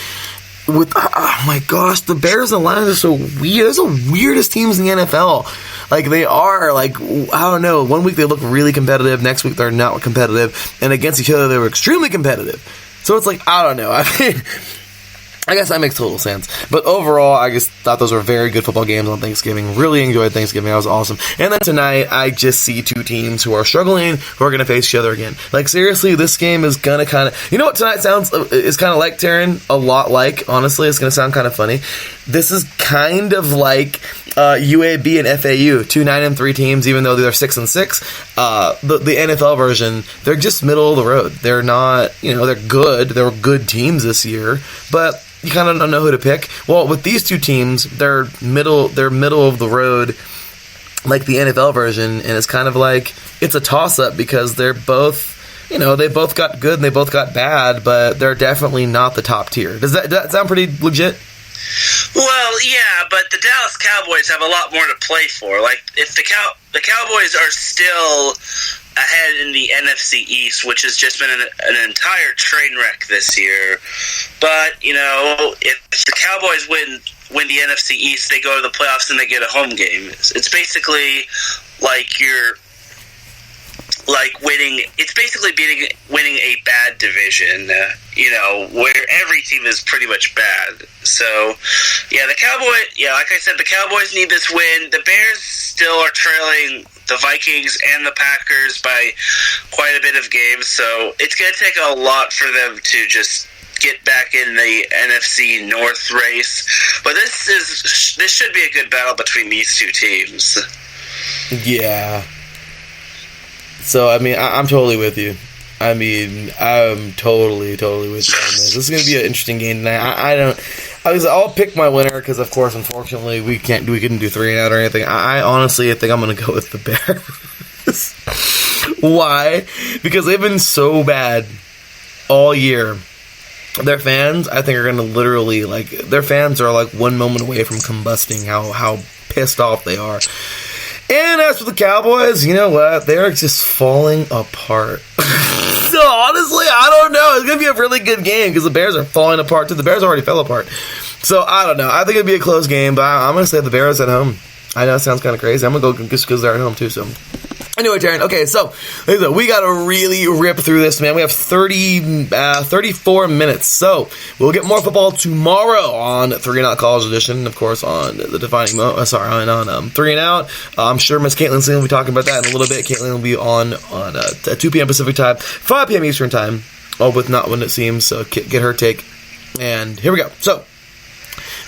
with, oh my gosh, the Bears and the Lions are so weird. Those are the weirdest teams in the NFL. Like, they are, like, I don't know. One week they look really competitive. Next week they're not competitive. And against each other, they were extremely competitive. So it's like, I don't know. I mean, I guess that makes total sense. But overall, I just thought those were very good football games on Thanksgiving. Really enjoyed Thanksgiving. That was awesome. And then tonight, I just see 2 teams who are struggling, who are going to face each other again. Like, seriously, this game is going to kind of... You know what tonight is kind of like, Taryn? A lot like, honestly. It's going to sound kind of funny. This is kind of like UAB and FAU, 2 9-3 teams, even though they're 6-6. The NFL version, they're just middle of the road. They're not, they're good. They're good teams this year, but you kind of don't know who to pick. Well, with these 2 teams, they're middle of the road, like the NFL version, and it's kind of like it's a toss-up because they're both, they both got good and they both got bad, but they're definitely not the top tier. Does that sound pretty legit? Well, yeah, but the Dallas Cowboys have a lot more to play for. Like, if the Cowboys are still ahead in the NFC East, which has just been an entire train wreck this year. But, if the Cowboys win the NFC East, they go to the playoffs and they get a home game. It's basically like winning a bad division, where every team is pretty much bad. So, yeah, like I said, the Cowboys need this win. The Bears still are trailing the Vikings and the Packers by quite a bit of games, so it's going to take a lot for them to just get back in the NFC North race. But this should be a good battle between these two teams. Yeah. So, I mean, I'm totally with you. I mean, I'm totally with you on this. This is going to be an interesting game tonight. I'll pick my winner because, of course, unfortunately, we couldn't do 3-0 or anything. I honestly think I'm going to go with the Bears. Why? Because they've been so bad all year. Their fans, I think, are going to literally, their fans are, one moment away from combusting how pissed off they are. And as for the Cowboys, you know what? They're just falling apart. So, honestly, I don't know. It's going to be a really good game because the Bears are falling apart, too. The Bears already fell apart. So, I don't know. I think it'll be a close game, but I'm going to say the Bears at home. I know it sounds kind of crazy. I'm going to go just because they're at home, too, so... Anyway, Taryn, okay, so we got to really rip through this, man. We have 34 minutes, so we'll get more football tomorrow on 3 and Out College Edition, of course, on the Defining on 3 and Out. I'm sure Miss Caitlin Singh will be talking about that in a little bit. Caitlin will be on at 2 p.m. Pacific time, 5 p.m. Eastern time, all with Not When It Seems, so get her take. And here we go. So,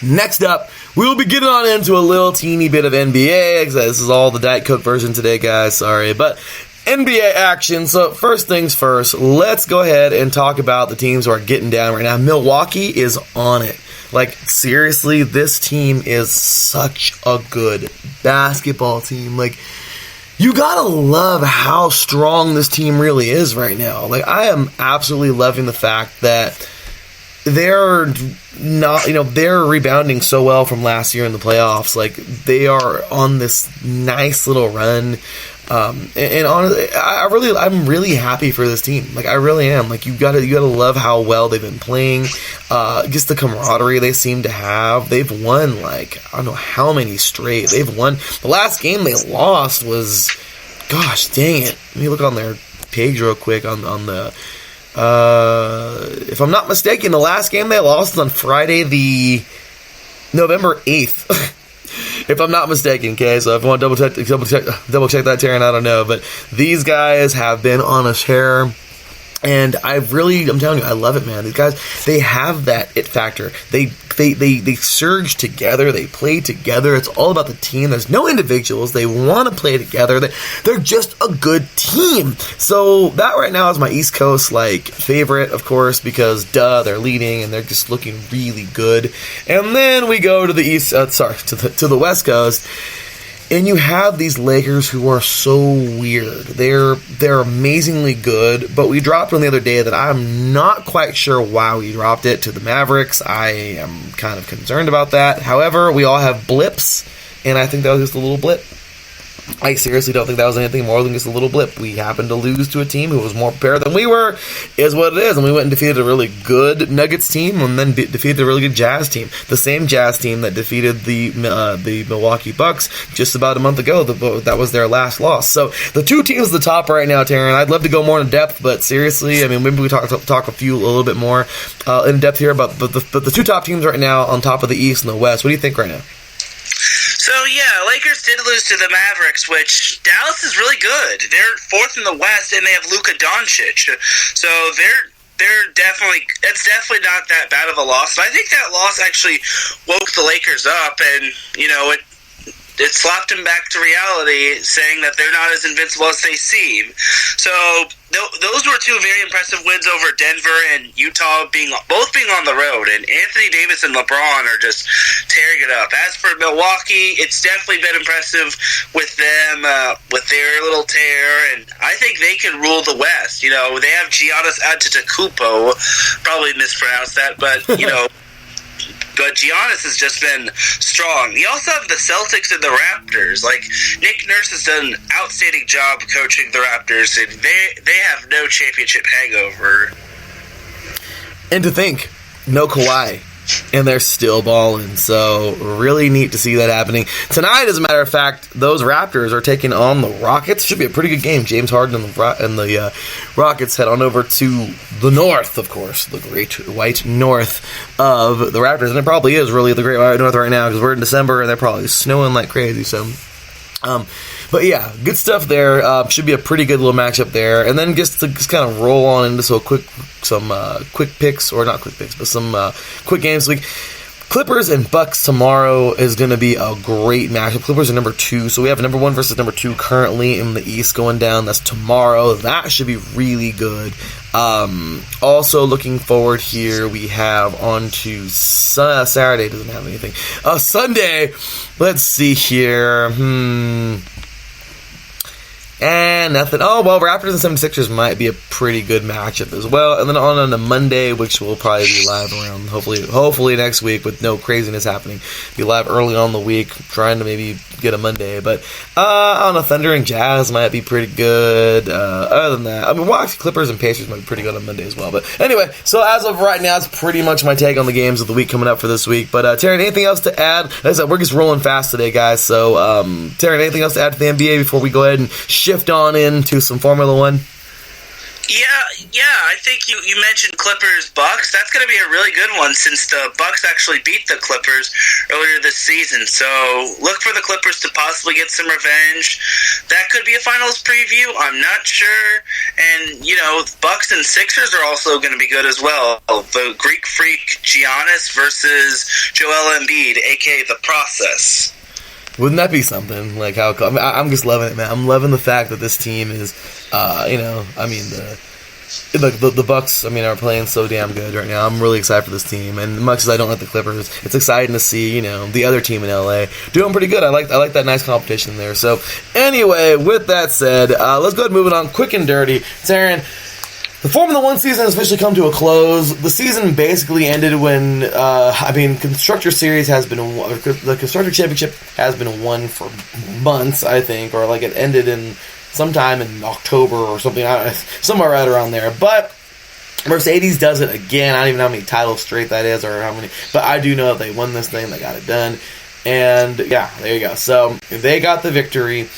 next up, we'll be getting on into a little teeny bit of NBA, because this is all the Diet Coke version today, guys, sorry, but NBA action. So first things first, let's go ahead and talk about the teams who are getting down right now. Milwaukee is on it. Seriously, this team is such a good basketball team. You gotta love how strong this team really is right now. I am absolutely loving the fact that they're not, they're rebounding so well from last year in the playoffs. They are on this nice little run. And honestly, I'm really happy for this team. I really am. You gotta love how well they've been playing. Just the camaraderie they seem to have. They've won, I don't know how many straight. They've won. The last game they lost was, gosh dang it. Let me look on their page real quick on the... if I'm not mistaken, the last game they lost on Friday, the November 8th. If I'm not mistaken, okay? So if I want to double check that, Taryn, I don't know. But these guys have been on a tear. And I'm telling you, I love it, man. These guys, they have that it factor. They surge together. They play together. It's all about the team. There's no individuals. They want to play together. They're just a good team. So that right now is my East Coast favorite, of course, because they're leading and they're just looking really good. And then we go to the to the West Coast. And you have these Lakers who are so weird. They're amazingly good, but we dropped one the other day that I'm not quite sure why we dropped it to the Mavericks. I am kind of concerned about that. However, we all have blips, and I think that was just a little blip. I seriously don't think that was anything more than just a little blip. We happened to lose to a team who was more prepared than we were, is what it is. And we went and defeated a really good Nuggets team and then defeated a really good Jazz team. The same Jazz team that defeated the Milwaukee Bucks just about a month ago. That was their last loss. So the two teams at the top right now, Taryn, I'd love to go more in depth, but seriously, I mean, maybe we talk a little bit more in depth here about the two top teams right now on top of the East and the West. What do you think right now? So, yeah, Lakers did lose to the Mavericks, which Dallas is really good. They're fourth in the West, and they have Luka Doncic. So they're definitely not that bad of a loss. But I think that loss actually woke the Lakers up, and, it slapped them back to reality, saying that they're not as invincible as they seem. So those were two very impressive wins over Denver and Utah, both being on the road. And Anthony Davis and LeBron are just tearing it up. As for Milwaukee, it's definitely been impressive with them, with their little tear. And I think they can rule the West. They have Giannis Antetokounmpo, probably mispronounced that, but but Giannis has just been strong. You also have the Celtics and the Raptors. Like, Nick Nurse has done an outstanding job coaching the Raptors, and they have no championship hangover. And to think, no Kawhi, and they're still balling. So really neat to see that happening. Tonight, as a matter of fact, those Raptors are taking on the Rockets. Should be a pretty good game. James Harden and the Rockets head on over to the north, of course, the great white north of the Raptors. And it probably is really the great white north right now because we're in December and they're probably snowing like crazy. So, but yeah, good stuff there. Should be a pretty good little matchup there. And then just kind of roll on into some quick picks, or not quick picks, but some quick games this week. Clippers and Bucks tomorrow is going to be a great matchup. Clippers are number 2, so we have number 1 versus number 2 currently in the East going down. That's tomorrow. That should be really good. Also looking forward here, we have on to Saturday, doesn't have anything. Sunday, let's see here. And nothing. Oh, well, Raptors and 76ers might be a pretty good matchup as well. And then on a Monday, which will probably be live around, hopefully next week with no craziness happening. Be live early on the week, trying to maybe get a Monday. But on a Thunder and Jazz might be pretty good. Other than that, I mean, well, actually, Clippers and Pacers might be pretty good on Monday as well. But anyway, so as of right now, it's pretty much my take on the games of the week coming up for this week. But Taryn, anything else to add? Like I said, we're just rolling fast today, guys. So, Taryn, anything else to add to the NBA before we go ahead and shift on into some Formula One? Yeah, I think you mentioned Clippers-Bucks. That's going to be a really good one since the Bucks actually beat the Clippers earlier this season. So look for the Clippers to possibly get some revenge. That could be a finals preview. I'm not sure. And, Bucks and Sixers are also going to be good as well. The Greek Freak Giannis versus Joel Embiid, a.k.a. The Process. Wouldn't that be something? Like how I'm just loving it, man. I'm loving the fact that this team is, the Bucks, are playing so damn good right now. I'm really excited for this team, and as much as I don't like the Clippers, it's exciting to see, the other team in LA doing pretty good. I like that nice competition there. So anyway, with that said, let's go ahead and move it on quick and dirty. Taryn, the Formula One season has officially come to a close. The season basically ended when, Constructor Series has been, the Constructor Championship has been won for months, I think, or like it ended in sometime in October or something, somewhere right around there. But Mercedes does it again. I don't even know how many titles straight that is or how many, but I do know that they won this thing, they got it done. And yeah, there you go. So they got the victory.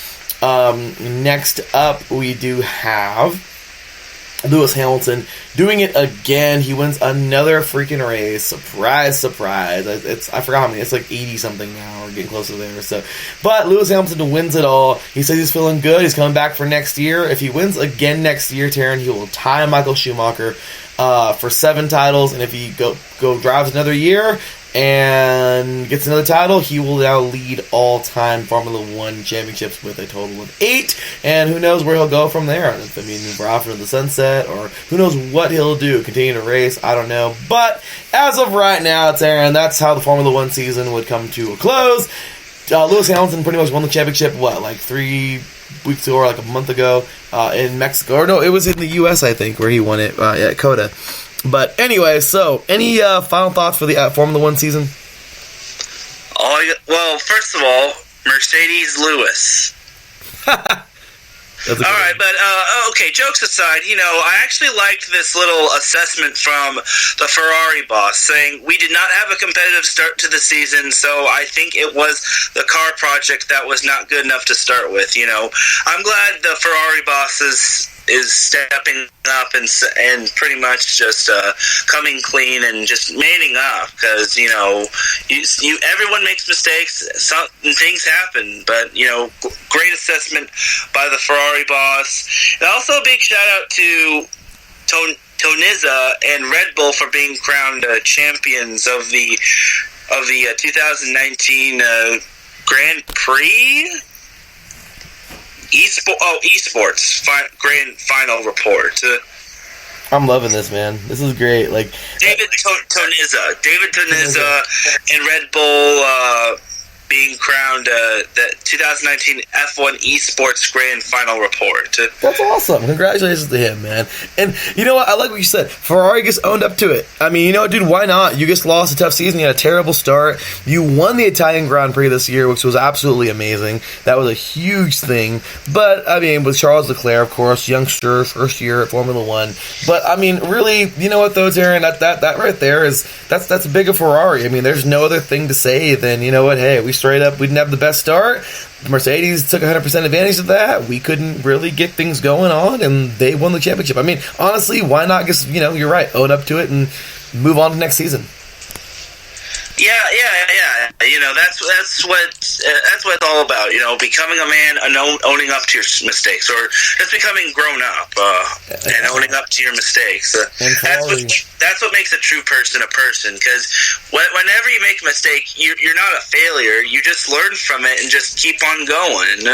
Next up, we do have Lewis Hamilton doing it again. He wins another freaking race. Surprise, surprise. I forgot how many. It's like 80 something now. We're getting close to there. So, but Lewis Hamilton wins it all. He says he's feeling good. He's coming back for next year. If he wins again next year, Taryn, he will tie Michael Schumacher for 7 titles. And if he go drives another year and gets another title, he will now lead all-time Formula One championships with a total of 8, and who knows where he'll go from there. We're off into the sunset, or who knows what he'll do, continue to race, I don't know. But as of right now, Aaron, that's how the Formula One season would come to a close. Lewis Hamilton pretty much won the championship, 3 weeks ago, or like a month ago, in Mexico, or no, it was in the U.S., I think, where he won it, at COTA. But anyway, so any final thoughts for the Formula One season? Well, first of all, Mercedes Lewis. All right, but okay, jokes aside, I actually liked this little assessment from the Ferrari boss saying we did not have a competitive start to the season, so I think it was the car project that was not good enough to start with. I'm glad the Ferrari boss is stepping up and pretty much just coming clean and just manning up, because everyone makes mistakes, things happen, but great assessment by the Ferrari boss. And also a big shout out to Tonizza and Red Bull for being crowned champions of the 2019 Grand Prix. Esports grand final report. I'm loving this, man. This is great. David Tonizza and Red Bull being crowned the 2019 F1 Esports Grand Final report. That's awesome. Congratulations to him, man. And you know what? I like what you said. Ferrari just owned up to it. I mean, you know what, dude? Why not? You just lost a tough season. You had a terrible start. You won the Italian Grand Prix this year, which was absolutely amazing. That was a huge thing. But, I mean, with Charles Leclerc, of course, youngster, first year at Formula One. But, I mean, really, you know what, though, Darren? That right there is, that's big of Ferrari. I mean, there's no other thing to say than, you know what, hey, we didn't have the best start. Mercedes took 100% advantage of that. We couldn't really get things going on, and they won the championship. I mean, honestly, why not just, you know, you're right, own up to it and move on to next season? Yeah. You know, that's what it's all about. You know, becoming a man and owning up to your mistakes, or just becoming grown up and owning up to your mistakes. That's what makes a true person a person. Because whenever you make a mistake, you're not a failure. You just learn from it and just keep on going.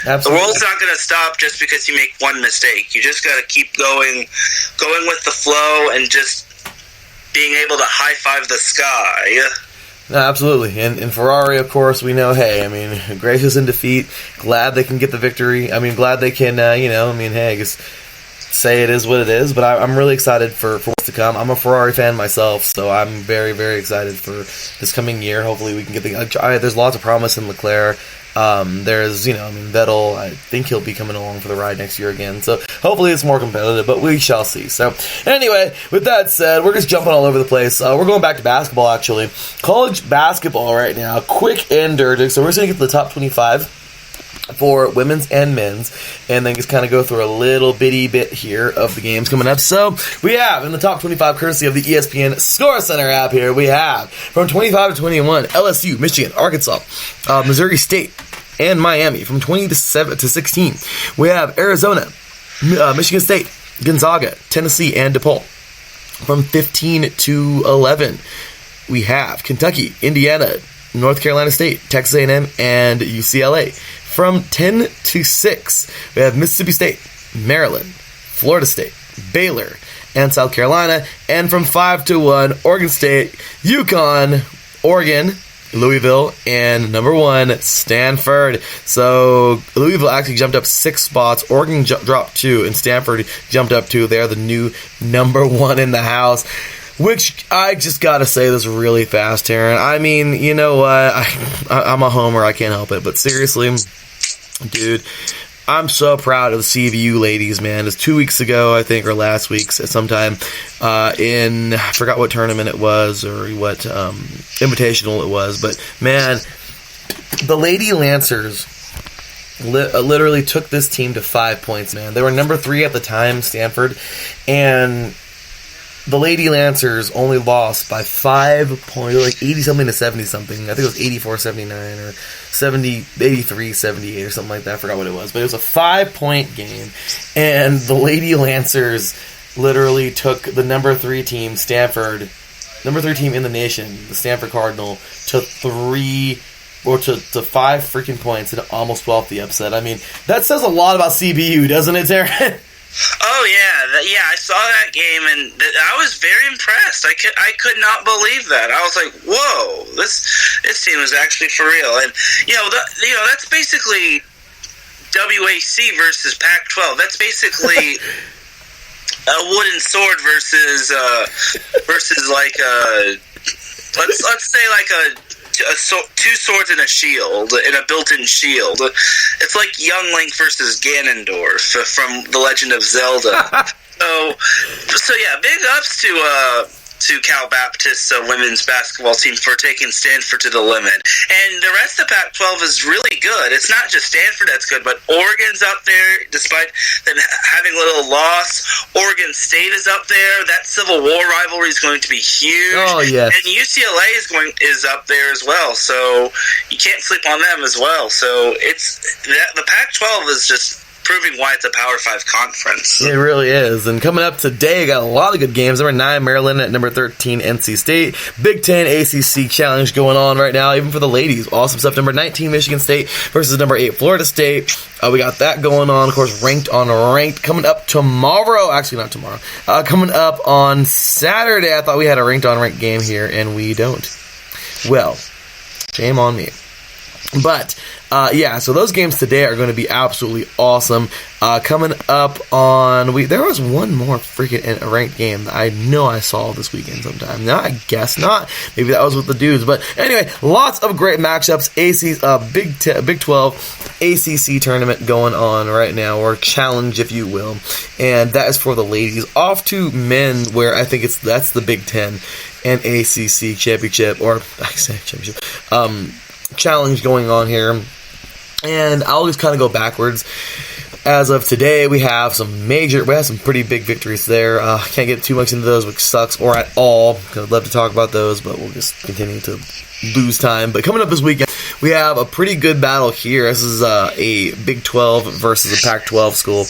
Absolutely. The world's not going to stop just because you make one mistake. You just got to keep going with the flow, and just being able to high-five the sky. No, absolutely. And Ferrari, of course, we know, hey, I mean, gracious in defeat, glad they can get the victory. I mean, glad they can, hey, I guess say it is what it is, but I'm really excited for what's to come. I'm a Ferrari fan myself, so I'm very, very excited for this coming year. Hopefully we can get there's lots of promise in Leclerc. There's, Vettel, I think he'll be coming along for the ride next year again. So hopefully it's more competitive, but we shall see. So anyway, with that said, we're just jumping all over the place. We're going back to basketball, actually. College basketball right now, quick and dirty. So we're just going to get to the top 25 for women's and men's, and then just kind of go through a little bitty bit here of the games coming up. So we have in the top 25, courtesy of the ESPN Score Center app here, we have from 25 to 21, LSU, Michigan, Arkansas, Missouri State, and Miami. From 20 to 16, we have Arizona, Michigan State, Gonzaga, Tennessee, and DePaul. From 15 to 11, we have Kentucky, Indiana, North Carolina State, Texas A&M, and UCLA. From 10 to 6, we have Mississippi State, Maryland, Florida State, Baylor, and South Carolina. And from 5 to 1, Oregon State, UConn, Oregon, Louisville, and number 1, Stanford. So Louisville actually jumped up 6 spots. Oregon dropped 2, and Stanford jumped up 2. They're the new number 1 in the house. Which, I just gotta say this really fast, Taryn. I mean, you know what? I'm a homer, I can't help it. But seriously, dude, I'm so proud of the CVU ladies, man. It's 2 weeks ago, I think, or last week, sometime I forgot what tournament it was or what invitational it was. But, man, the Lady Lancers literally took this team to 5 points, man. They were number 3 at the time, Stanford, and the Lady Lancers only lost by 5 points, like 80-something to 70-something. I think it was 84-79 or 83-78 or something like that. I forgot what it was. But it was a 5-point game. And the Lady Lancers literally took the number 3 team, Stanford, number 3 team in the nation, the Stanford Cardinal, to 5 freaking points and almost pulled off the upset. I mean, that says a lot about CBU, doesn't it, Darren? Oh yeah, I saw that game and I was very impressed. I could not believe that. I was like, whoa, this team is actually for real. And that's basically WAC versus Pac-12. That's basically a wooden sword versus like let's say like two swords and a shield, and a built-in shield. It's like Young Link versus Ganondorf from The Legend of Zelda. so yeah, big ups to Cal Baptist women's basketball team for taking Stanford to the limit. And the rest of Pac-12 is really good. It's not just Stanford that's good, but Oregon's up there, despite them having a little loss. Oregon State is up there. That Civil War rivalry is going to be huge. Oh, yes. And UCLA is up there as well, so you can't sleep on them as well. So the Pac-12 is just proving why it's a Power 5 conference. It really is. And coming up today, got a lot of good games. Number 9, Maryland at number 13, NC State. Big Ten ACC Challenge going on right now, even for the ladies. Awesome stuff. Number 19, Michigan State versus number 8, Florida State. We got that going on. Of course, ranked on ranked. Coming up tomorrow. Actually, not tomorrow. Coming up on Saturday. I thought we had a ranked on ranked game here, and we don't. Well, shame on me. But, so those games today are going to be absolutely awesome. Coming up on... there was one more freaking ranked game that I know I saw this weekend sometime. No, I guess not. Maybe that was with the dudes. But anyway, lots of great matchups. Big 12 ACC tournament going on right now, or challenge, if you will. And that is for the ladies. Off to men, where I think that's the Big 10 and ACC championship, or I say championship, challenge going on here. And I'll just kind of go backwards. As of today, we have some pretty big victories there. Can't get too much into those, which sucks, or at all, because I'd love to talk about those, but we'll just continue to lose time. But coming up this weekend, we have a pretty good battle here. This is a Big 12 versus a Pac-12 school.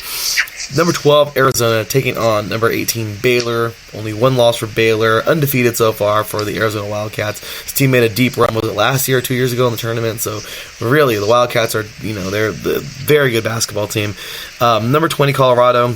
Number 12, Arizona, taking on number 18, Baylor. Only one loss for Baylor. Undefeated so far for the Arizona Wildcats. This team made a deep run, was it last year or 2 years ago in the tournament? So, really, the Wildcats are, they're the very good basketball team. Number 20, Colorado,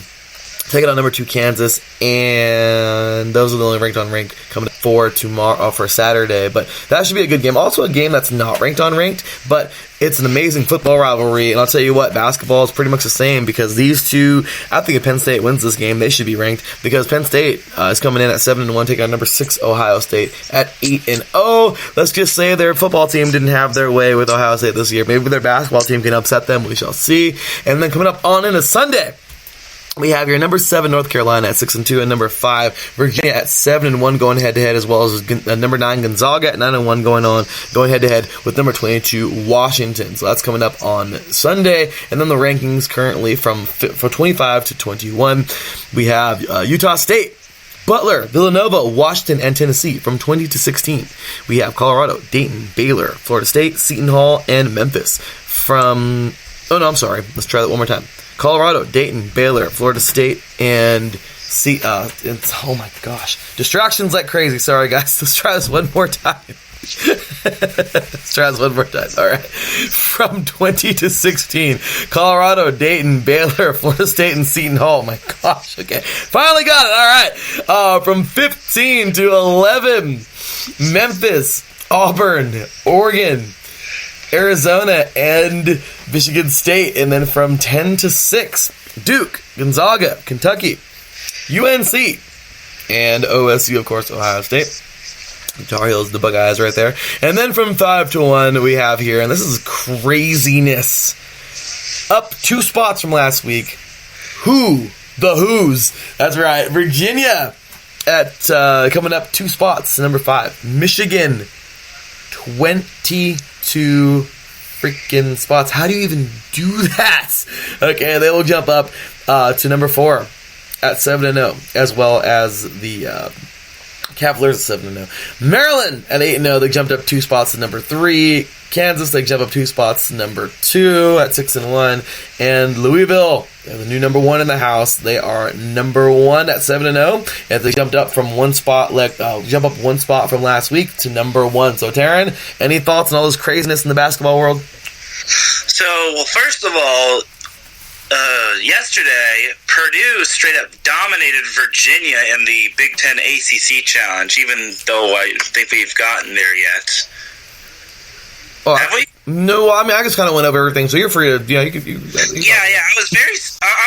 taking on number 2, Kansas. And those are the only ranked on rank coming for tomorrow, for Saturday. But that should be a good game. Also a game that's not ranked on ranked, but it's an amazing football rivalry. And I'll tell you what, basketball is pretty much the same, because these two, I think if Penn State wins this game, they should be ranked, because Penn State is coming in at 7-1, taking on number 6 Ohio State at 8-0. Let's just say their football team didn't have their way with Ohio State this year. Maybe their basketball team can upset them. We shall see. And then coming up on into Sunday, we have your number 7 North Carolina at 6-2, and number 5 Virginia at 7-1 going head-to-head, as well as number 9 Gonzaga at 9-1 going head-to-head with number 22 Washington. So that's coming up on Sunday. And then the rankings currently for 25 to 21, we have Utah State, Butler, Villanova, Washington, and Tennessee from 20 to 16. We have Colorado, Dayton, Baylor, Florida State, Seton Hall, and Memphis from... Oh, no, I'm sorry. Let's try that one more time. Colorado, Dayton, Baylor, Florida State, and oh my gosh. Distractions like crazy. Sorry, guys. Let's try this one more time. All right. From 20 to 16. Colorado, Dayton, Baylor, Florida State, and Seton Hall. My gosh. Okay. Finally got it. All right. From 15 to 11. Memphis, Auburn, Oregon, Arizona, and Michigan State. And then from 10 to 6, Duke, Gonzaga, Kentucky, UNC, and OSU, of course, Ohio State. Tar Heels, the Buckeyes right there. And then from 5 to 1, we have here, and this is craziness, up 2 spots from last week. The Who's. That's right. Virginia at coming up 2 spots, number 5. Michigan, 22 freaking spots. How do you even do that? Okay, they will jump up to number 4 at 7-0, as well as the Cavaliers at 7-0. Maryland at 8-0, they jumped up 2 spots to number 3. Kansas, they jump up 2 spots to number 2 at 6-1. And Louisville, they're the new number 1 in the house. They are number 1 at 7-0. And they jumped up from 1 spot, jump up 1 spot from last week to number 1. So, Taryn, any thoughts on all this craziness in the basketball world? So, well, first of all, yesterday, Purdue straight up dominated Virginia in the Big Ten ACC Challenge, even though I don't think we've gotten there yet. Oh, have we? No, I mean, I just kind of went over everything, so you're free to, Yeah, I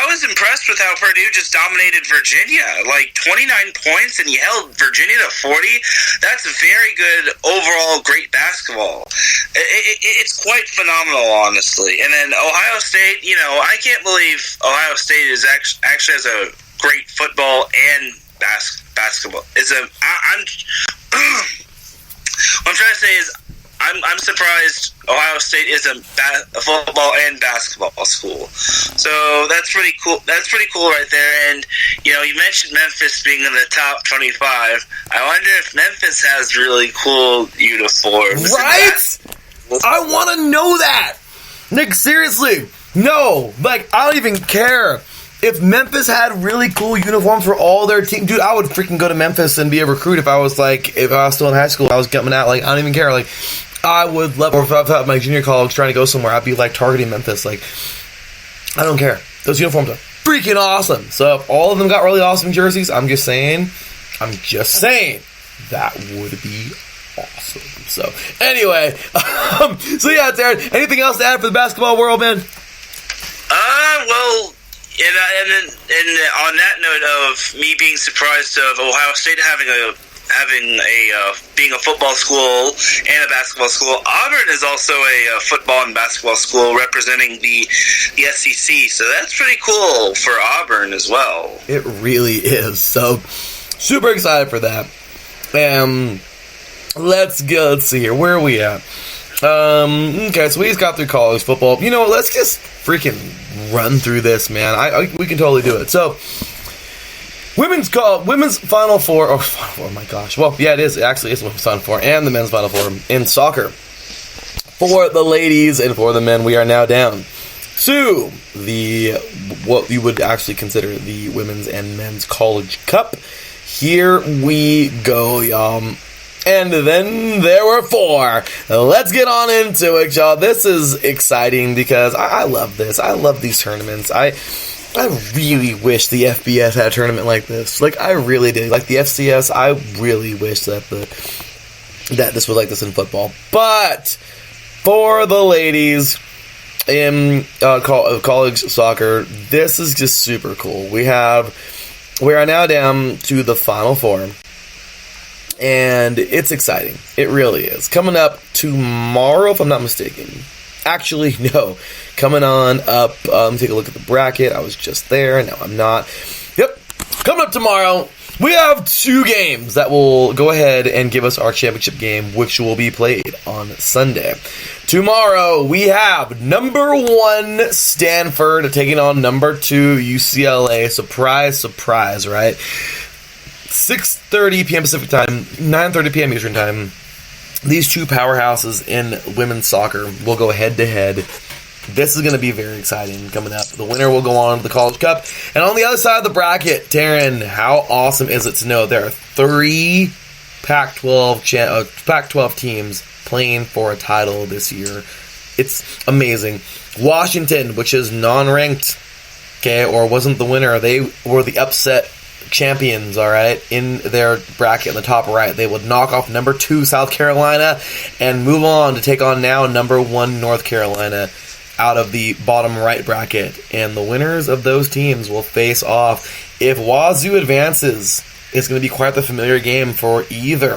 was impressed with how Purdue just dominated Virginia, like 29 points, and you held Virginia to 40. That's very good overall, great basketball. It's quite phenomenal, honestly. And then Ohio State, I can't believe Ohio State is actually has a great football and basketball. What I'm trying to say is, I'm surprised Ohio State is a football and basketball school. So that's pretty cool. That's pretty cool right there. And, you mentioned Memphis being in the top 25. I wonder if Memphis has really cool uniforms. Right? I want to know that. Nick, seriously. No. I don't even care. If Memphis had really cool uniforms for all their team, dude, I would freaking go to Memphis and be a recruit if I was still in high school. I was coming out, I don't even care. I would love, or if I thought my junior college trying to go somewhere, I'd be targeting Memphis. I don't care. Those uniforms are freaking awesome. So if all of them got really awesome jerseys, I'm just saying, that would be awesome. So, anyway, so yeah, Darren, anything else to add for the basketball world, man? Well, and on that note of me being surprised of Ohio State being a football school and a basketball school, Auburn is also a football and basketball school representing the SEC. So that's pretty cool for Auburn as well. It really is. So super excited for that. Let's go. Let's see here. Where are we at? Okay, so we just got through college football. You know, let's just freaking run through this, man. We can totally do it. So, women's Final Four. Oh my gosh. Well, yeah, it is. It actually is the women's Final Four and the men's Final Four in soccer. For the ladies and for the men, we are now down to what you would actually consider the women's and men's College Cup. Here we go, y'all. And then there were 4. Let's get on into it, y'all. This is exciting because I love this. I love these tournaments. I really wish the FBS had a tournament like this. Like, I really did. Like the FCS, I really wish that this was like this in football. But for the ladies in college soccer, this is just super cool. We are now down to the Final Four. And it's exciting. It really is. Coming up tomorrow, if I'm not mistaken. Actually, no. Coming on up, let me take a look at the bracket. I was just there. No, I'm not. Yep. Coming up tomorrow, we have 2 games that will go ahead and give us our championship game, which will be played on Sunday. Tomorrow, we have number 1 Stanford taking on number 2 UCLA. Surprise, surprise, right? 6:30 p.m. Pacific time, 9:30 p.m. Eastern time. These 2 powerhouses in women's soccer will go head-to-head. This is going to be very exciting coming up. The winner will go on to the College Cup. And on the other side of the bracket, Taryn, how awesome is it to know there are 3 Pac-12 teams playing for a title this year. It's amazing. Washington, which is non-ranked, okay, or wasn't the winner, they were the upset champions, all right, in their bracket in the top right. They would knock off number 2 South Carolina and move on to take on now number 1 North Carolina out of the bottom right bracket. And the winners of those teams will face off. If Wazoo advances, it's going to be quite the familiar game for either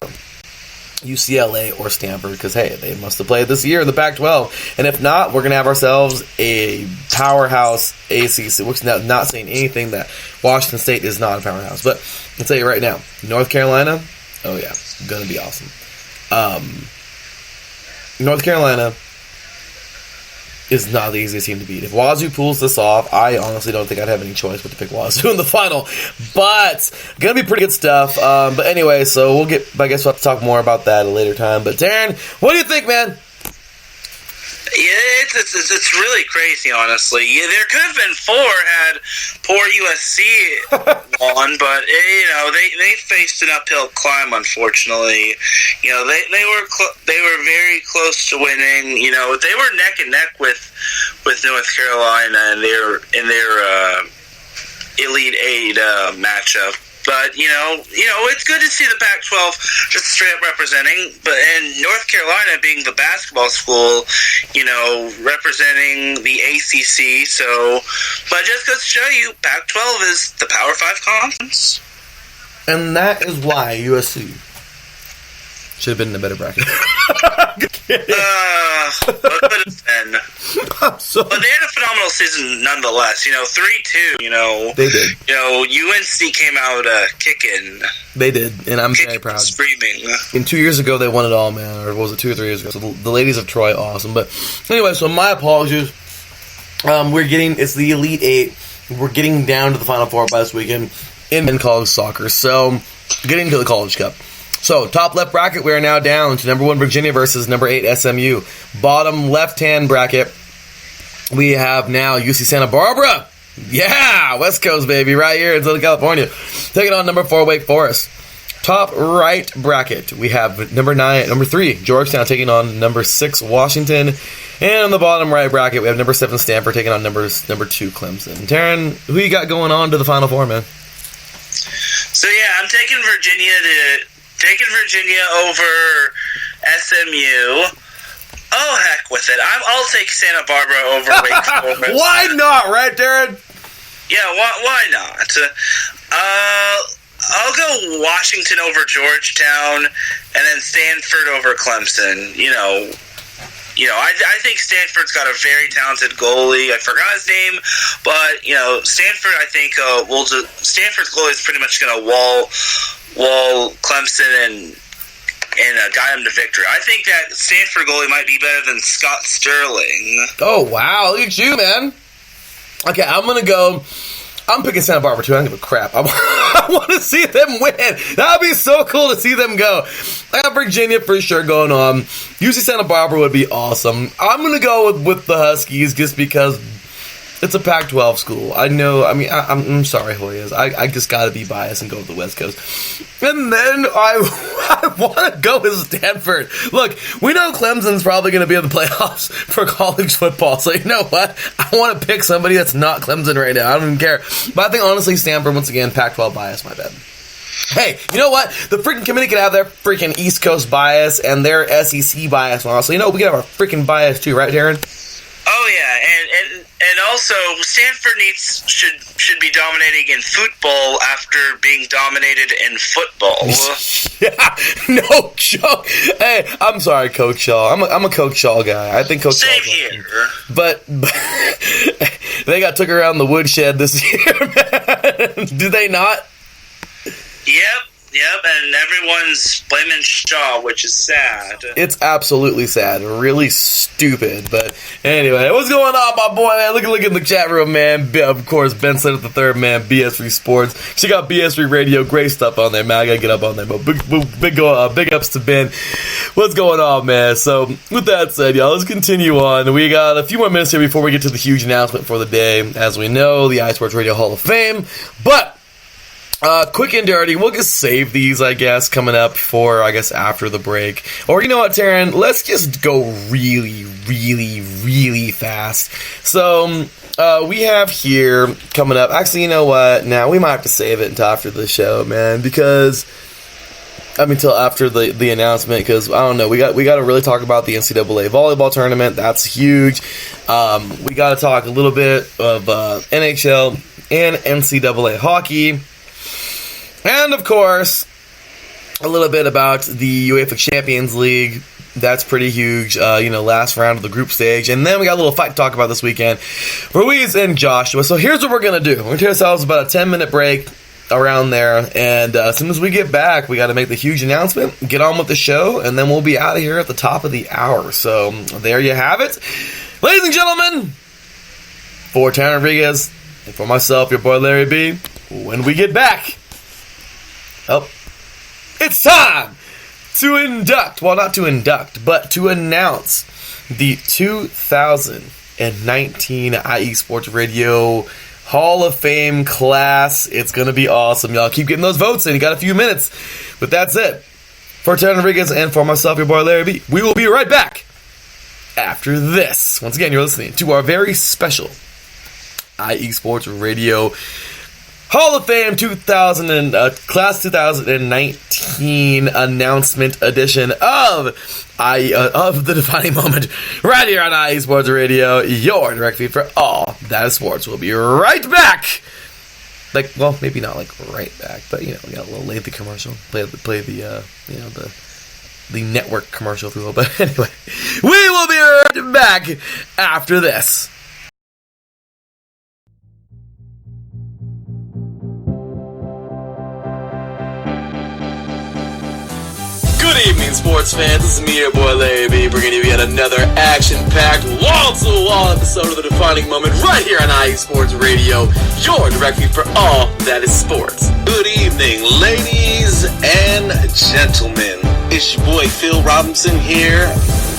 UCLA or Stanford, because, hey, they must have played this year in the Pac-12. And if not, we're going to have ourselves a powerhouse ACC, which is not saying anything that Washington State is not a powerhouse. But I'll tell you right now, North Carolina, oh yeah, going to be awesome. North Carolina is not the easiest team to beat. If Wazoo pulls this off, I honestly don't think I'd have any choice but to pick Wazoo in the final. But gonna be pretty good stuff. But anyway, so I guess we'll have to talk more about that at a later time. But Darren, what do you think, man? Yeah, it's really crazy, honestly. Yeah, there could have been 4 had poor USC won, but they faced an uphill climb. Unfortunately, they were very close to winning. They were neck and neck with North Carolina in their Elite 8 matchup. But, it's good to see the Pac-12 just straight up representing. And North Carolina being the basketball school, representing the ACC. But just goes to show you, Pac-12 is the Power 5 conference. And that is why USC should have been in a better bracket. What could have been? But they had a phenomenal season nonetheless. 3-2. They did. UNC came out kicking. They did, and I'm very proud. Screaming. And 2 years ago, they won it all, man. Or was it 2 or 3 years ago? So the ladies of Troy, awesome. But anyway, so my apologies. It's the Elite 8. We're getting down to the Final Four by this weekend in college soccer. So, getting to the College Cup. So, top left bracket, we are now down to number 1 Virginia versus number 8 SMU. Bottom left-hand bracket, we have now UC Santa Barbara. Yeah, West Coast, baby, right here in Southern California. Taking on number 4 Wake Forest. Top right bracket, we have number 3 Georgetown taking on number 6 Washington. And on the bottom right bracket, we have number 7 Stanford taking on number 2 Clemson. Taryn, who you got going on to the Final Four, man? So, yeah, I'm taking Virginia to taking Virginia over SMU. Oh, heck with it. I'll take Santa Barbara over Wake Forest. Why not, right, Darren? Yeah, why not? I'll go Washington over Georgetown, and then Stanford over Clemson. I think Stanford's got a very talented goalie. I forgot his name, but Stanford. I think Stanford's goalie is pretty much going to wall Clemson and guide them to victory. I think that Stanford goalie might be better than Scott Sterling. Oh wow, look at you, man. Okay, I'm picking Santa Barbara too. I don't give a crap. I want to see them win. That would be so cool to see them go. I got Virginia for sure going on. UC Santa Barbara would be awesome. I'm going to go with the Huskies just because it's a Pac-12 school. I know. I mean, I'm sorry, Hoyas. I just got to be biased and go with the West Coast. And then I want to go with Stanford. Look, we know Clemson's probably going to be in the playoffs for college football. So you know what? I want to pick somebody that's not Clemson right now. I don't even care. But I think, honestly, Stanford, once again, Pac-12 bias, my bad. Hey, you know what? The freaking committee can have their freaking East Coast bias and their SEC bias. So, we can have our freaking bias too, right, Darren? Oh yeah, and also Stanford should be dominating in football after being dominated in football. Yeah, no joke. Hey, I'm sorry, Coach Shaw. I'm a Coach Shaw guy. I think Coach Shaw. Same here. But they got took around the woodshed this year, man. Do they not? Yep, and everyone's blaming Shaw, which is sad. It's absolutely sad. Really stupid. But anyway, what's going on, my boy, man? Look in the chat room, man. Of course, Ben Slater the third, man. BS3 Sports. Check out BS3 Radio. Great stuff on there, man. I gotta get up on there. But big ups to Ben. What's going on, man? So, with that said, y'all, let's continue on. We got a few more minutes here before we get to the huge announcement for the day. As we know, the iSports Radio Hall of Fame. But quick and dirty, we'll just save these, I guess, coming up for, I guess, after the break. Or, you know what, Taryn? Let's just go really, really, really fast. So, we have here, coming up, actually, you know what? Now, we might have to save it until after the show, man, because, until after the announcement, because, I don't know, we got to really talk about the NCAA volleyball tournament. That's huge. We got to talk a little bit of NHL and NCAA hockey. And, of course, a little bit about the UEFA Champions League. That's pretty huge, last round of the group stage. And then we got a little fight to talk about this weekend. Ruiz and Joshua. So here's what we're going to do. We're going to take ourselves about a 10-minute break around there. And as soon as we get back, we got to make the huge announcement, get on with the show, and then we'll be out of here at the top of the hour. So there you have it. Ladies and gentlemen, for Taryn Rodriguez and for myself, your boy Larry B, when we get back, it's time to induct, well, not to induct, but to announce the 2019 IE Sports Radio Hall of Fame class. It's going to be awesome, y'all. Keep getting those votes in. You got a few minutes. But that's it. For Taryn Rodriguez and for myself, your boy Larry B, we will be right back after this. Once again, you're listening to our very special IE Sports Radio Hall of Fame Class 2019 announcement edition of the Defining Moment right here on IE Sports Radio, your direct feed for all that is sports. We'll be right back. Maybe not right back, but we got a little lengthy commercial. Play the network commercial, if you will. But anyway, we will be right back after this. Good evening, sports fans. This is me, your boy Larry B, bringing you yet another action-packed, wall-to-wall episode of The Defining Moment right here on IE Sports Radio, your direct feed for all that is sports. Good evening, ladies and gentlemen. It's your boy Phil Robinson here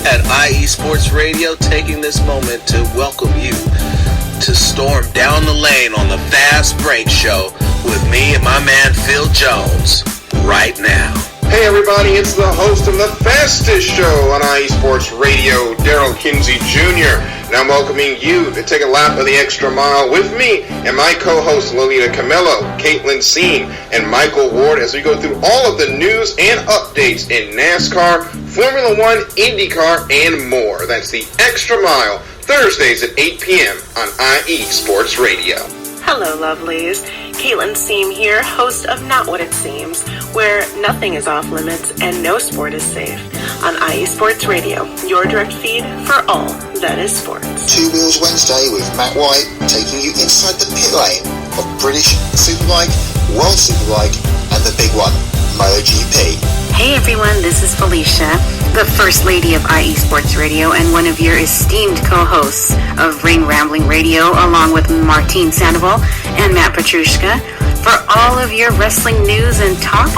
at IE Sports Radio, taking this moment to welcome you to storm down the lane on the Fast Break Show with me and my man Phil Jones right now. Hey everybody, it's the host of the fastest show on IE Sports Radio, Daryl Kinsey Jr., and I'm welcoming you to take a lap of the extra mile with me and my co-hosts Lolita Camillo, Caitlin Seam, and Michael Ward as we go through all of the news and updates in NASCAR, Formula One, IndyCar, and more. That's the Extra Mile, Thursdays at 8 p.m. on IE Sports Radio. Hello, lovelies. Caitlin Seam here, host of Not What It Seems, where nothing is off limits and no sport is safe. On IE Sports Radio, your direct feed for all that is sports. Two Wheels Wednesday with Matt White, taking you inside the pit lane of British Superbike, World Superbike, and the big one, MotoGP. Hey everyone, this is Felicia, the First Lady of IE Sports Radio and one of your esteemed co-hosts of Ring Rambling Radio, along with Martine Sandoval and Matt Petrushka, for all of your wrestling news and talk,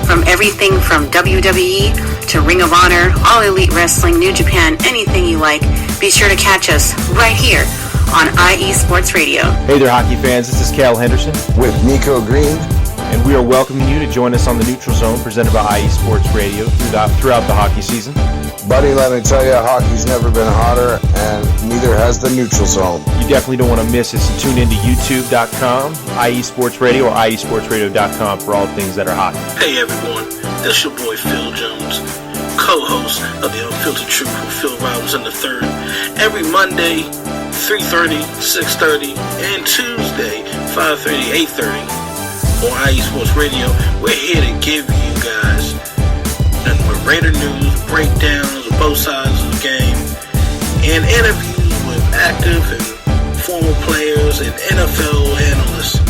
from everything from WWE to Ring of Honor, All Elite Wrestling, New Japan, anything you like. Be sure to catch us right here on IE Sports Radio. Hey there, hockey fans. This is Cal Henderson with Nico Green. And we are welcoming you to join us on the Neutral Zone, presented by IE Sports Radio throughout the hockey season. Buddy, let me tell you, hockey's never been hotter, and neither has the Neutral Zone. You definitely don't want to miss it, so tune into youtube.com, IE Sports Radio, or IESportsRadio.com for all things that are hockey. Hey everyone, this your boy Phil Jones, co-host of the Unfiltered Truth with Phil Robinson III. Every Monday, 3:30, 6:30, and Tuesday, 5:30, 8:30. On IE Sports Radio, we're here to give you guys Raider news, breakdowns of both sides of the game, and interviews with active and former players and NFL analysts.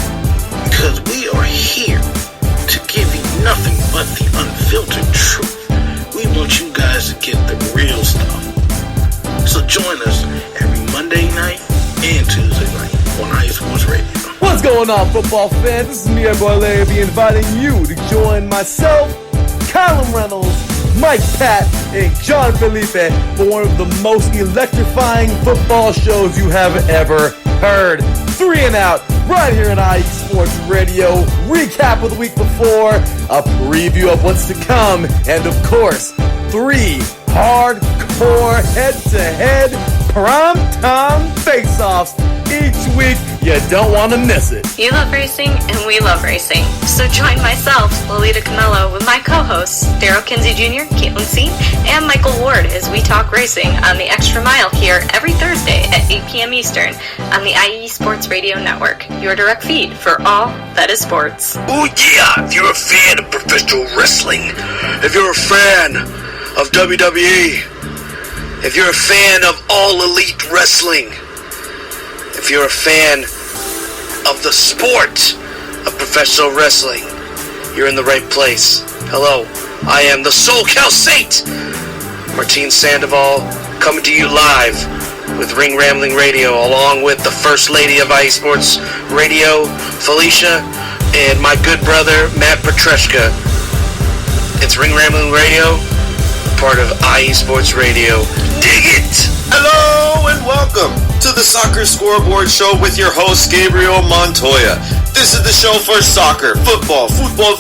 Because we are here to give you nothing but the unfiltered truth. We want you guys to get the real stuff. So join us every Monday night and Tuesday night on IE Sports Radio. What's going on, football fans? This is me, your boy Larry, inviting you to join myself, Callum Reynolds, Mike Pat, and John Felipe for one of the most electrifying football shows you have ever heard. 3 and Out, right here on IE Sports Radio. Recap of the week before, a preview of what's to come, and of course, 3 hardcore head-to-head primetime face-offs each week. You don't want to miss it. You love racing, and we love racing. So join myself, Lolita Camillo, with my co-hosts, Daryl Kinsey Jr., Caitlin Seam, and Michael Ward as we talk racing on the Extra Mile here every Thursday at 8 p.m. Eastern on the IE Sports Radio Network, your direct feed for all that is sports. Oh yeah, if you're a fan of professional wrestling, if you're a fan of WWE, if you're a fan of All Elite Wrestling, if you're a fan of the sport of professional wrestling, you're in the right place. Hello, I am the SoCal Saint, Martine Sandoval, coming to you live with Ring Rambling Radio, along with the First Lady of IE Sports Radio, Felicia, and my good brother, Matt Petrushka. It's Ring Rambling Radio, part of IE Sports Radio. Dig it! Hello and welcome to the Soccer Scoreboard Show with your host, Gabriel Montoya. This is the show for soccer, football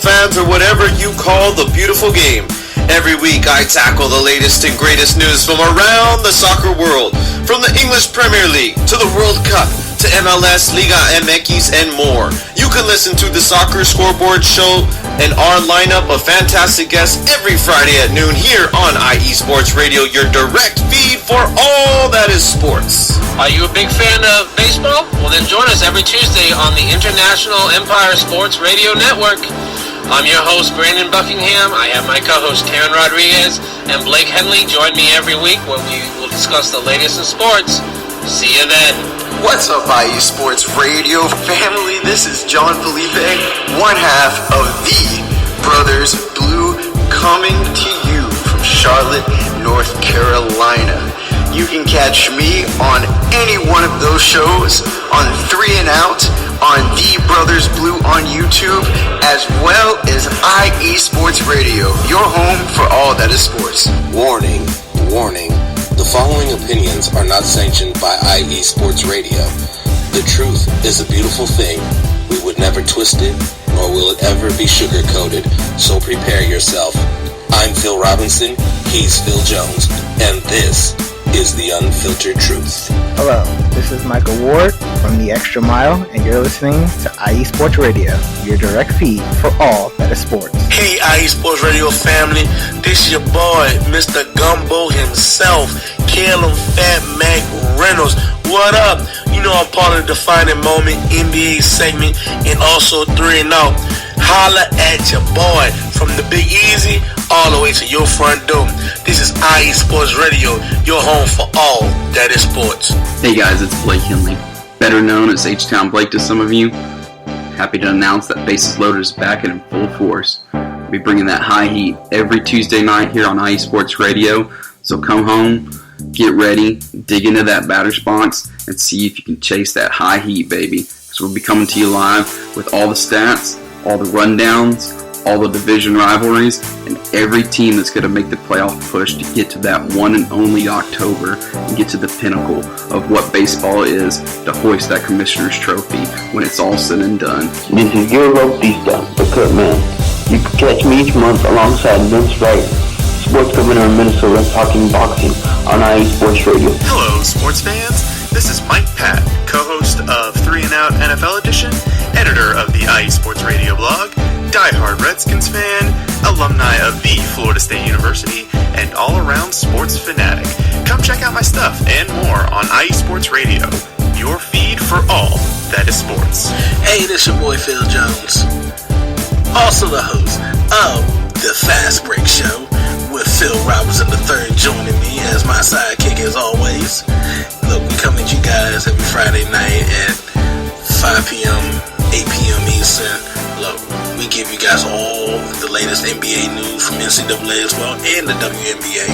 fans, or whatever you call the beautiful game. Every week I tackle the latest and greatest news from around the soccer world, from the English Premier League to the World Cup to MLS, Liga MX, and more. You can listen to the Soccer Scoreboard Show and our lineup of fantastic guests every Friday at noon here on IE Sports Radio, your direct feed for all that is sports. Are you a big fan of baseball? Well, then join us every Tuesday on the International Empire Sports Radio Network. I'm your host, Brandon Buckingham. I have my co-host, Karen Rodriguez, and Blake Henley. Join me every week when we will discuss the latest in sports. See you then. What's up, IE Sports Radio family? This is John Felipe, one half of the Brothers Blue, coming to you from Charlotte, North Carolina. You can catch me on any one of those shows on 3 and Out, on The Brothers Blue on YouTube, as well as IE Sports Radio, your home for all that is sports. Warning, warning. The following opinions are not sanctioned by IE Sports Radio. The truth is a beautiful thing. We would never twist it, nor will it ever be sugar-coated, so prepare yourself. I'm Phil Robinson, he's Phil Jones, and this is the unfiltered truth. Hello, this is Michael Ward from The Extra Mile, and you're listening to IE Sports Radio, your direct feed for all that is sports. Hey, IE Sports Radio family, this your boy, Mr. Gumbo himself, Caleb Fat Mac Reynolds. What up? You know I'm part of the Defining Moment NBA segment and also 3 and Out. Holla at your boy from the Big Easy all the way to your front door. This is IE Sports Radio, your home for all that is sports. Hey guys, it's Blake Henley, better known as H-Town Blake to some of you. Happy to announce that Bases Loaded is back and in full force. We'll be bringing that high heat every Tuesday night here on IE Sports Radio. So come home, get ready, dig into that batter's box, and see if you can chase that high heat, baby. So we'll be coming to you live with all the stats, all the rundowns, all the division rivalries, and every team that's going to make the playoff push to get to that one and only October and get to the pinnacle of what baseball is, to hoist that Commissioner's Trophy when it's all said and done. This is your Bautista, the Kurt Man. You can catch me each month alongside Vince Wright, Sports Governor of Minnesota, talking boxing on IE Sports Radio. Hello, sports fans. This is Mike Pat, co-host of 3 and Out NFL Edition, editor of the IE Sports Radio blog, diehard Redskins fan, alumni of the Florida State University, and all-around sports fanatic. Come check out my stuff and more on IE Sports Radio, your feed for all that is sports. Hey, this your boy Phil Jones, also the host of the Fast Break Show, with Phil Robinson III joining me as my sidekick as always. Look, we come at you guys every Friday night at 5 p.m., 8 p.m. Eastern. Look, we give you guys all the latest NBA news from NCAA as well and the WNBA.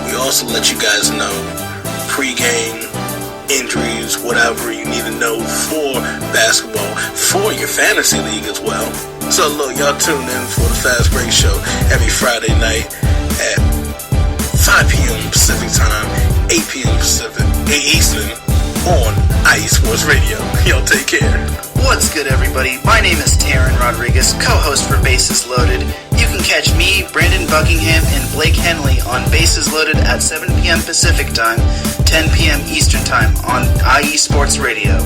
We also let you guys know pregame, injuries, whatever you need to know for basketball, for your fantasy league as well. So look, y'all tune in for the Fast Break Show every Friday night at 5 p.m. Pacific Time, 8 p.m. Eastern on IE Sports Radio. Y'all take care. What's good, everybody? My name is Taryn Rodriguez, co-host for Bases Loaded. You can catch me, Brandon Buckingham, and Blake Henley on Bases Loaded at 7 p.m. Pacific Time, 10 p.m. Eastern Time on IE Sports Radio.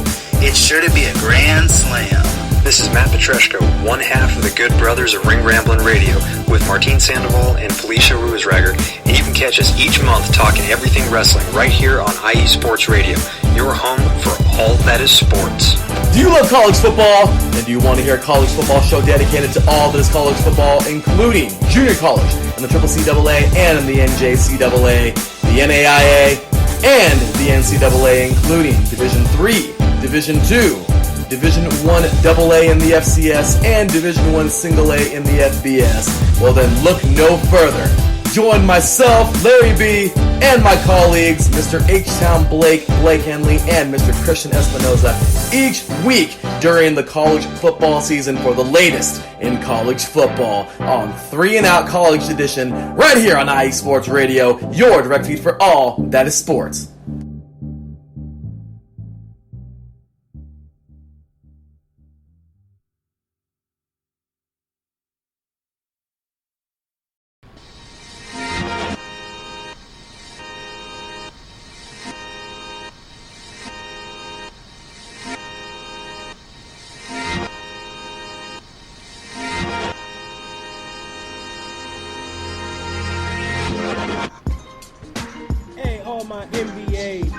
It's sure to be a grand slam. This is Matt Petrushka, one half of the Good Brothers of Ring Ramblin' Radio, with Martine Sandoval and Felicia Ruizrager, and you can catch us each month talking everything wrestling right here on IE Sports Radio, your home for all that is sports. Do you love college football? And do you want to hear a college football show dedicated to all that is college football, including junior college and the CCCAA and the NJCAA, the NAIA, and the NCAA, including Division III, Division II, Division I AA in the FCS, and Division I A in the FBS? Well then, look no further. Join myself, Larry B., and my colleagues, Mr. H-Town Blake, Blake Henley, and Mr. Christian Espinoza each week during the college football season for the latest in college football on 3 and Out College Edition right here on IE Sports Radio, your direct feed for all that is sports. My NBA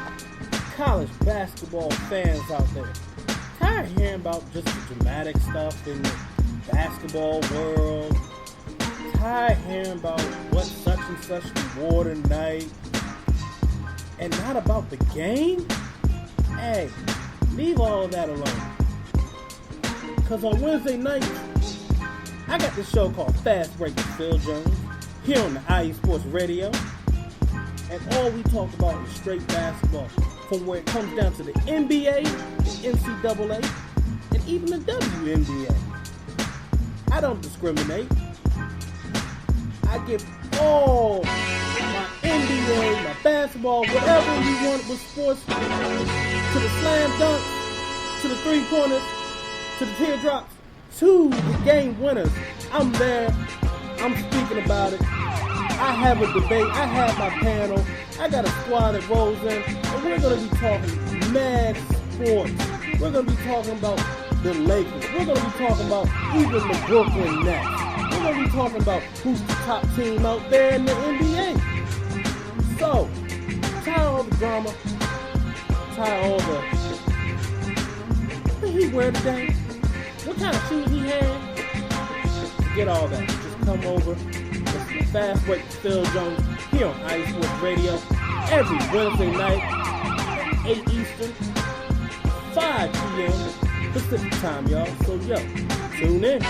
college basketball fans out there, tired of hearing about just the dramatic stuff in the basketball world, tired of hearing about what such and such reward tonight, and not about the game? Hey, leave all of that alone. Because on Wednesday night, I got this show called Fast Break with Phil Jones here on the IE Sports Radio. And all we talk about is straight basketball, from where it comes down to the NBA, the NCAA, and even the WNBA. I don't discriminate. I give all my NBA, my basketball, whatever you want with sports, to the slam dunks, to the three-pointers, to the teardrops, to the game winners. I'm there. I'm speaking about it. I have a debate. I have my panel. I got a squad that rolls in, and we're going to be talking mad sports. We're going to be talking about the Lakers. We're going to be talking about even the Brooklyn Nets. We're going to be talking about who's the top team out there in the NBA. So, tired all the drama. Tired all the... What did he wear today? What kind of shoes he had? Forget all that. Just come over. Listen to Fast Break with Phil Jones here on IE Sports Radio every Wednesday night, 8 Eastern, 5 p.m. Pacific time, y'all. So, yo, tune in.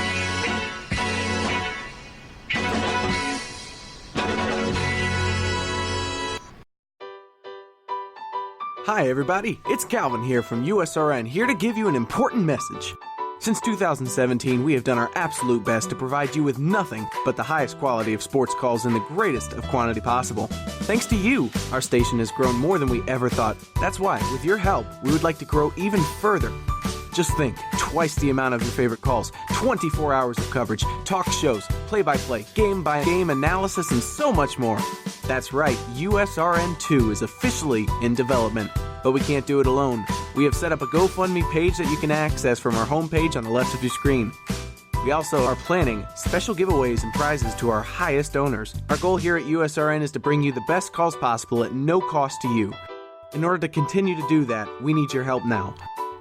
Hi everybody, it's Calvin here from USRN, here to give you an important message. Since 2017, we have done our absolute best to provide you with nothing but the highest quality of sports calls in the greatest of quantity possible. Thanks to you, our station has grown more than we ever thought. That's why, with your help, we would like to grow even further. Just think, twice the amount of your favorite calls, 24 hours of coverage, talk shows, play-by-play, game-by-game analysis, and so much more. That's right, USRN2 is officially in development. But we can't do it alone. We have set up a GoFundMe page that you can access from our homepage on the left of your screen. We also are planning special giveaways and prizes to our highest donors. Our goal here at USRN is to bring you the best calls possible at no cost to you. In order to continue to do that, we need your help now.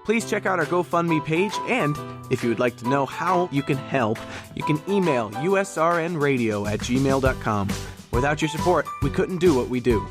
Please check out our GoFundMe page, and if you would like to know how you can help, you can email usrnradio@gmail.com. Without your support, we couldn't do what we do.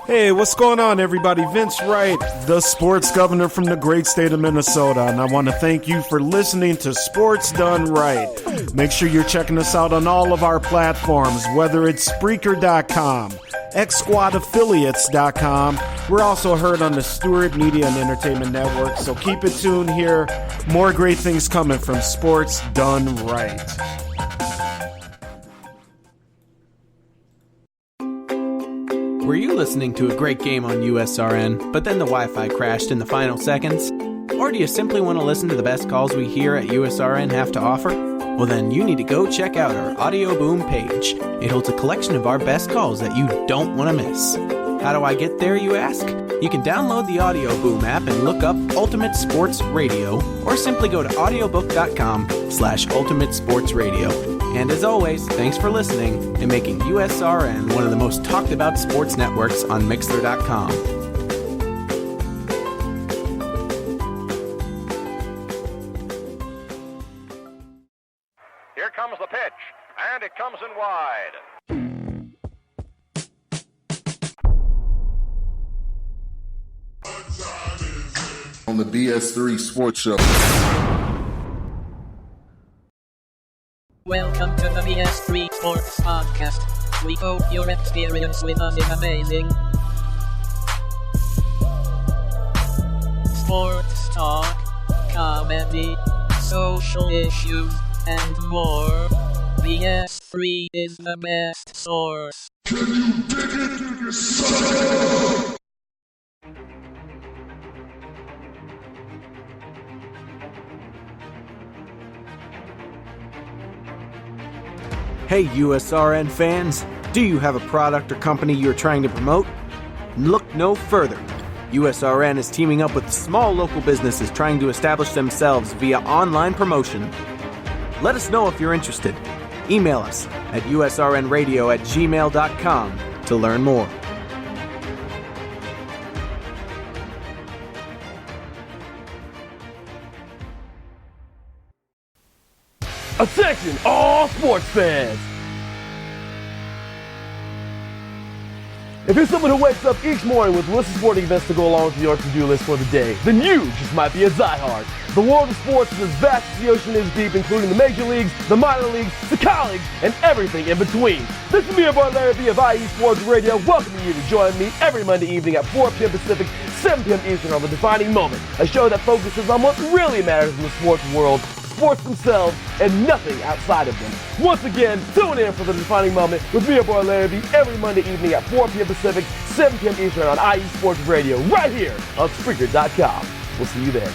Hey, what's going on, everybody? Vince Wright, the sports governor from the great state of Minnesota, and I want to thank you for listening to Sports Done Right. Make sure you're checking us out on all of our platforms, whether it's Spreaker.com, XSquadAffiliates.com. We're also heard on the Stewart Media and Entertainment Network, so keep it tuned here. More great things coming from Sports Done Right. Were you listening to a great game on USRN, but then the Wi-Fi crashed in the final seconds? Or do you simply want to listen to the best calls we here at USRN have to offer? Well then, you need to go check out our Audio Boom page. It holds a collection of our best calls that you don't want to miss. How do I get there, you ask? You can download the Audio Boom app and look up Ultimate Sports Radio, or simply go to audiobook.com/Ultimate Sports Radio. And as always, thanks for listening and making USRN one of the most talked about sports networks on Mixler.com. Here comes the pitch, and it comes in wide. On the BS3 Sports Show. Welcome to the BS3 Sports Podcast. We hope your experience with us is amazing. Sports talk, comedy, social issues, and more. BS3 is the best source. Can you dig it, you sucker? Hey USRN fans, do you have a product or company you're trying to promote? Look no further. USRN is teaming up with small local businesses trying to establish themselves via online promotion. Let us know if you're interested. Email us at usrnradio@gmail.com to learn more. Attention, all sports fans! If you're someone who wakes up each morning with lists of sporting events to go along with your to-do list for the day, then you just might be a diehard. The world of sports is as vast as the ocean is deep, including the major leagues, the minor leagues, the college, and everything in between. This is me, your boy Larry B of IE Sports Radio, welcoming you to join me every Monday evening at 4 p.m. Pacific, 7 p.m. Eastern on The Defining Moment, a show that focuses on what really matters in the sports world. sports themselves and nothing outside of them. Once again, tune in for the defining moment with me, your boy Larry B, every Monday evening at 4 p.m. Pacific, 7 p.m. Eastern on IE Sports Radio, right here on Spreaker.com. We'll see you there.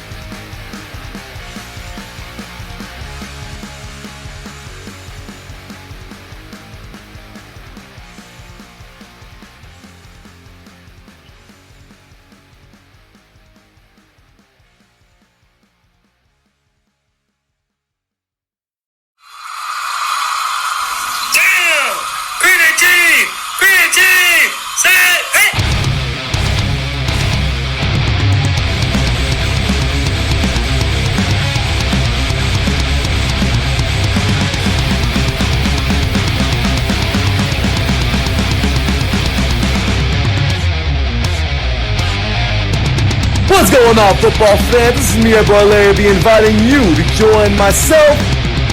What's going on, football fans? This is me, your boy Larry B, inviting you to join myself,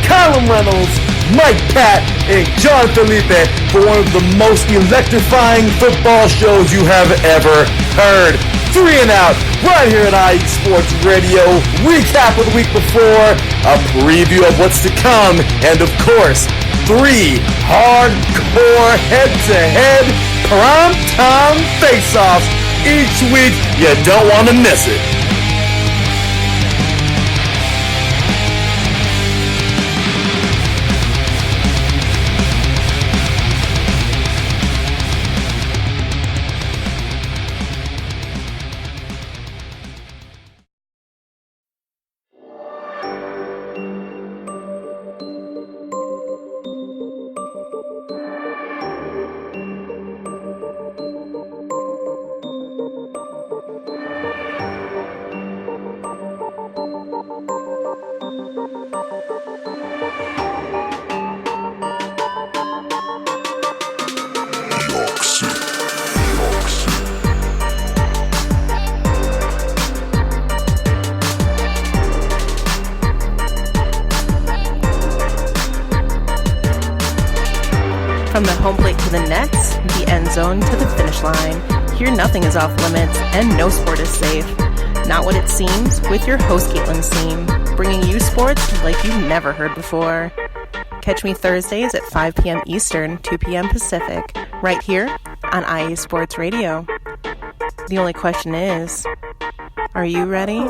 Colin Reynolds, Mike Pat, and John Felipe for one of the most electrifying football shows you have ever heard. 3 and Out, right here at IE Sports Radio. Recap of the week before, a preview of what's to come, and of course, 3 hardcore head-to-head prime-time face-offs each week. You don't want to miss it. From the home plate to the nets, the end zone to the finish line, here nothing is off limits and no sport is safe. Not what it seems with your host Caitlin Seam, bringing you sports like you've never heard before. Catch me Thursdays at 5 p.m. Eastern, 2 p.m. Pacific, right here on IE Sports Radio. The only question is, are you ready?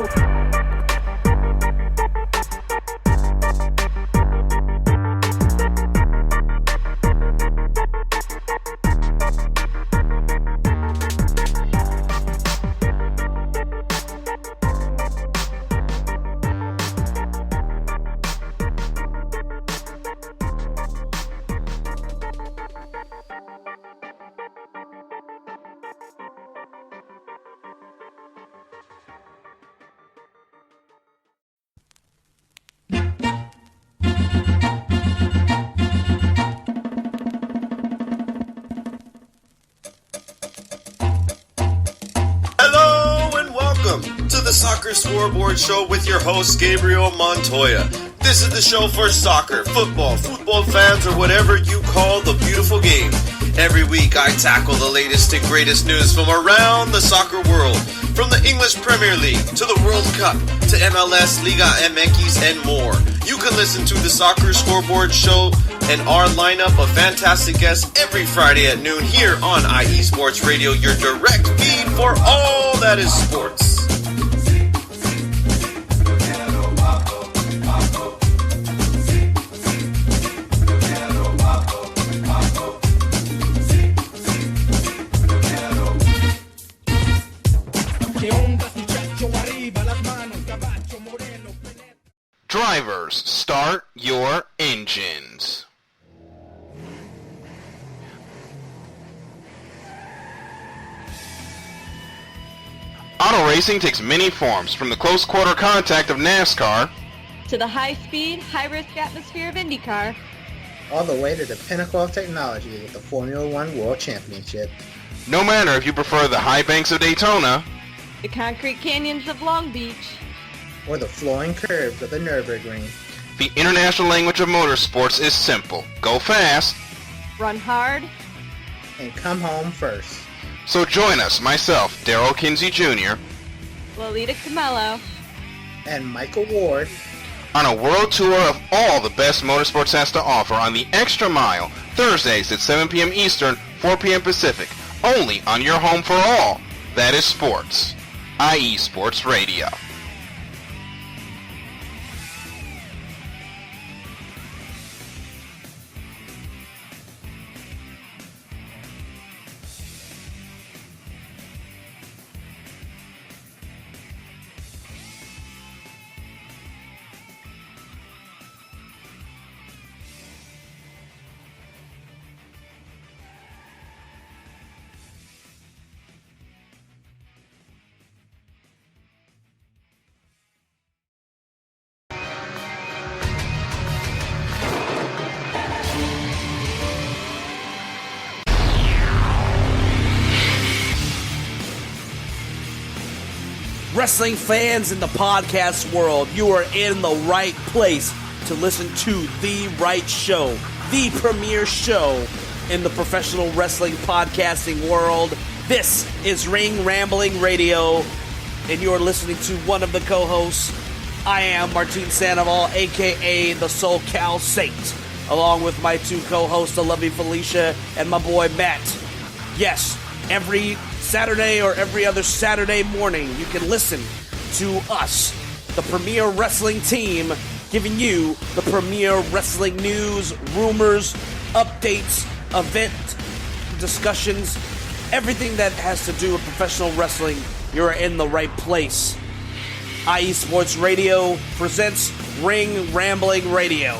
Soccer Scoreboard Show with your host, Gabriel Montoya. This is the show for soccer, football fans, or whatever you call the beautiful game. Every week, I tackle the latest and greatest news from around the soccer world. From the English Premier League, to the World Cup, to MLS, Liga MX, and more. You can listen to the Soccer Scoreboard Show and our lineup of fantastic guests every Friday at noon here on IE Sports Radio, your direct feed for all that is sports. Drivers, start your engines. Auto racing takes many forms, from the close quarter contact of NASCAR to the high-speed, high-risk atmosphere of IndyCar, all the way to the pinnacle of technology with the Formula One World Championship. No matter if you prefer the high banks of Daytona, the concrete canyons of Long Beach, or the flowing curves of the Nürburgring. The international language of motorsports is simple. Go fast, run hard, and come home first. So join us, myself, Daryl Kinsey Jr., Lolita Camello, and Michael Ward, on a world tour of all the best motorsports has to offer on the Extra Mile, Thursdays at 7 p.m. Eastern, 4 p.m. Pacific, only on your home for all. That is sports. IE Sports Radio. Wrestling fans in the podcast world, you are in the right place to listen to the right show, the premier show in the professional wrestling podcasting world. This is Ring Rambling Radio, and you are listening to one of the co-hosts. I am Martin Sandoval, a.k.a. the SoCal Saint, along with my two co-hosts, the lovely Felicia and my boy Matt. Yes, every Saturday or every other Saturday morning, you can listen to us, the premier wrestling team, giving you the premier wrestling news, rumors, updates, event discussions, everything that has to do with professional wrestling. You're in the right place. IE Sports Radio presents Ring Rambling Radio.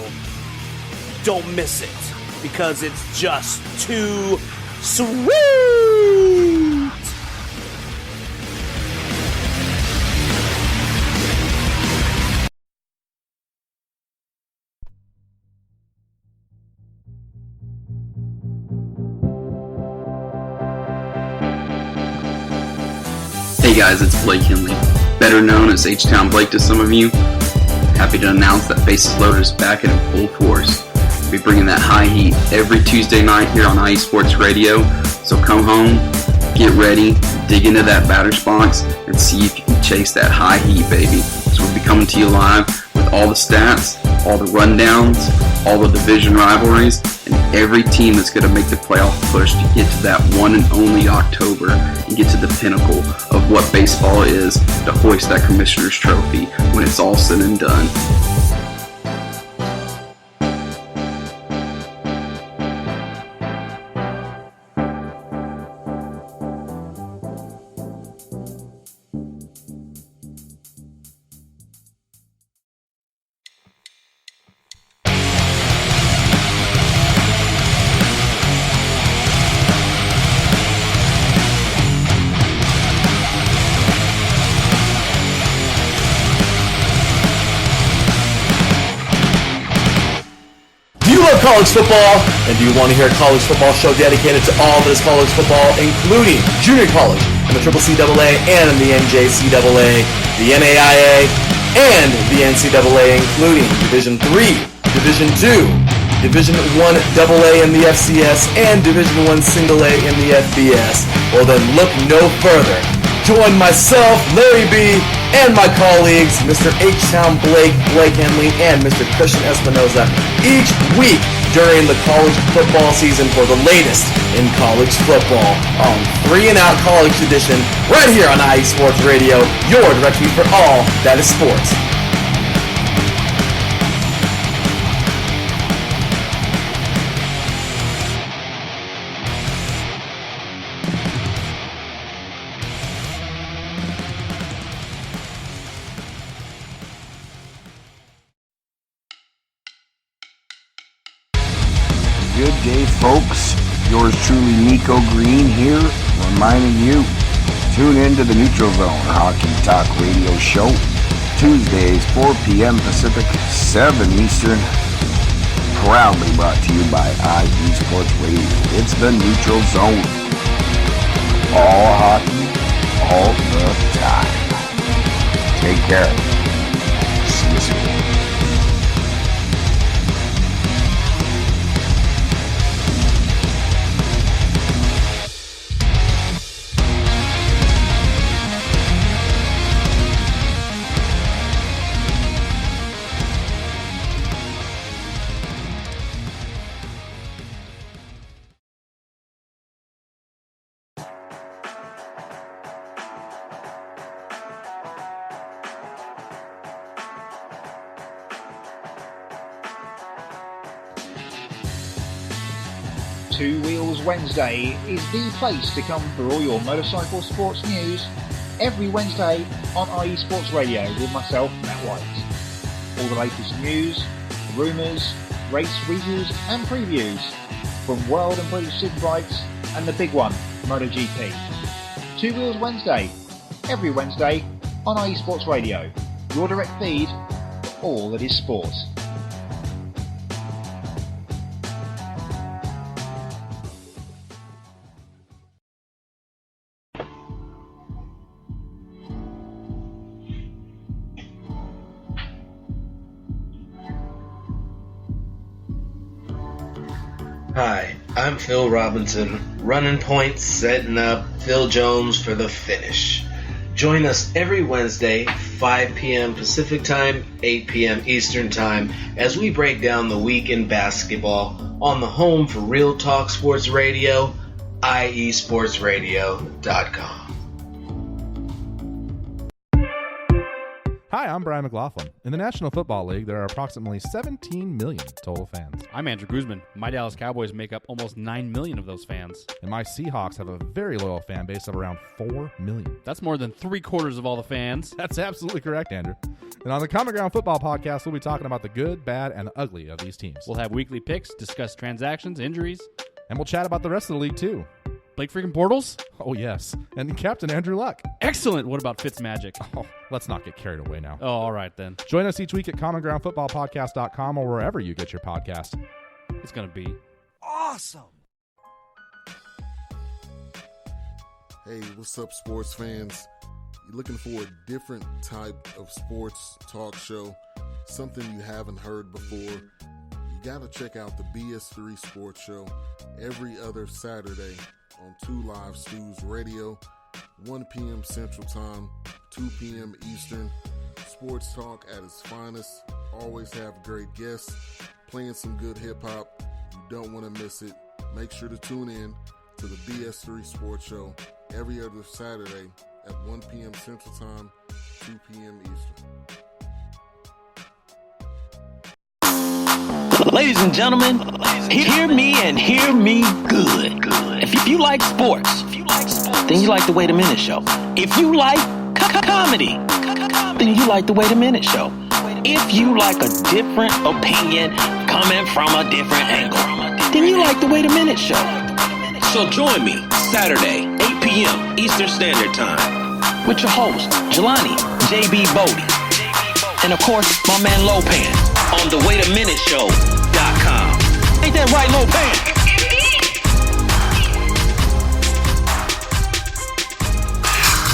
Don't miss it, because it's just too sweet. Hey guys, it's Blake Henley, better known as H-Town Blake to some of you. Happy to announce that Bases Loaded is back and in full force. We'll be bringing that high heat every Tuesday night here on IE Sports Radio. So come home, get ready, dig into that batter's box, and see if you can chase that high heat, baby. So we'll be coming to you live with all the stats, all the rundowns, all the division rivalries, and every team that's going to make the playoff push to get to that one and only October and get to the pinnacle of what baseball is, to hoist that Commissioner's Trophy when it's all said and done. College football, and do you want to hear a college football show dedicated to all that is college football, including junior college and the CCCAA and the NJCAA, the NAIA, and the NCAA, including Division III, Division II, Division I AA in the FCS, and Division I A in the FBS? Well then look no further. Join myself, Larry B., and my colleagues, Mr. H-Town Blake, Blake Henley, and Mr. Christian Espinoza, each week during the college football season for the latest in college football on 3 and Out College Edition, right here on IE Sports Radio, your direct feed for all that is sports. Good day, folks. Yours truly, Nico Green here, reminding you, tune in to the Neutral Zone Hockey Talk Radio Show, Tuesdays, 4 p.m. Pacific, 7 Eastern, proudly brought to you by IE Sports Radio. It's the Neutral Zone. All hockey, all the time. Take care. See you soon. Two Wheels Wednesday is the place to come for all your motorcycle sports news every Wednesday on IE Sports Radio with myself, Matt White. All the latest news, rumours, race reviews and previews from World and British Superbikes and the big one, MotoGP. Two Wheels Wednesday, every Wednesday on IE Sports Radio, your direct feed for all that is sport. Hi, I'm Phil Robinson, running points, setting up Phil Jones for the finish. Join us every Wednesday, 5 p.m. Pacific Time, 8 p.m. Eastern Time, as we break down the week in basketball on the home for Real Talk Sports Radio, iesportsradio.com. Hi, I'm Brian McLaughlin. In the National Football League, there are approximately 17 million total fans. I'm Andrew Guzman. My Dallas Cowboys make up almost 9 million of those fans. And my Seahawks have a very loyal fan base of around 4 million. That's more than 3/4 of all the fans. That's absolutely correct, Andrew. And on the Common Ground Football Podcast, we'll be talking about the good, bad, and the ugly of these teams. We'll have weekly picks, discuss transactions, injuries. And we'll chat about the rest of the league, too. Blake freaking Bortles? Oh, yes. And Captain Andrew Luck. Excellent. What about Fitzmagic? Oh, let's not get carried away now. Oh, all right then. Join us each week at commongroundfootballpodcast.com or wherever you get your podcast. It's going to be awesome. Hey, what's up, sports fans? You're looking for a different type of sports talk show, something you haven't heard before? You got to check out the BS3 Sports Show every other Saturday on 2 Live Stews Radio, 1 p.m. Central Time, 2 p.m. Eastern. Sports talk at its finest. Always have great guests, playing some good hip-hop. You don't want to miss it. Make sure to tune in to the BS3 Sports Show every other Saturday at 1 p.m. Central Time, 2 p.m. Eastern. Ladies and gentlemen, hear me and hear me good. If you like sports, then you like the Wait a Minute Show. If you like comedy, then you like the Wait a Minute Show. If you like a different opinion coming from a different angle, then you like the Wait a Minute Show. So join me Saturday, 8 p.m. Eastern Standard Time with your host, Jelani J.B. Bodie. And of course, my man Lopan on the WaitAMinuteShow.com. Ain't that right, Lopan?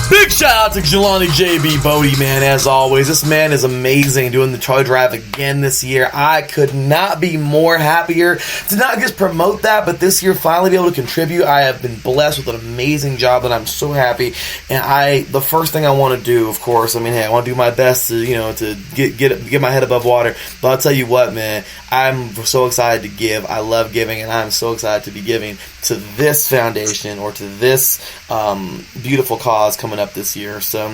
Big shout out to Jelani JB Bodie, man, as always. This man is amazing doing the toy drive again this year. I could not be more happier to not just promote that, but this year finally be able to contribute. I have been blessed with an amazing job and I'm so happy. And the first thing I want to do, of course, I want to do my best to, to get my head above water. But I'll tell you what, man, I'm so excited to give. I love giving, and I'm so excited to be giving to this foundation or to this beautiful cause coming up this year. So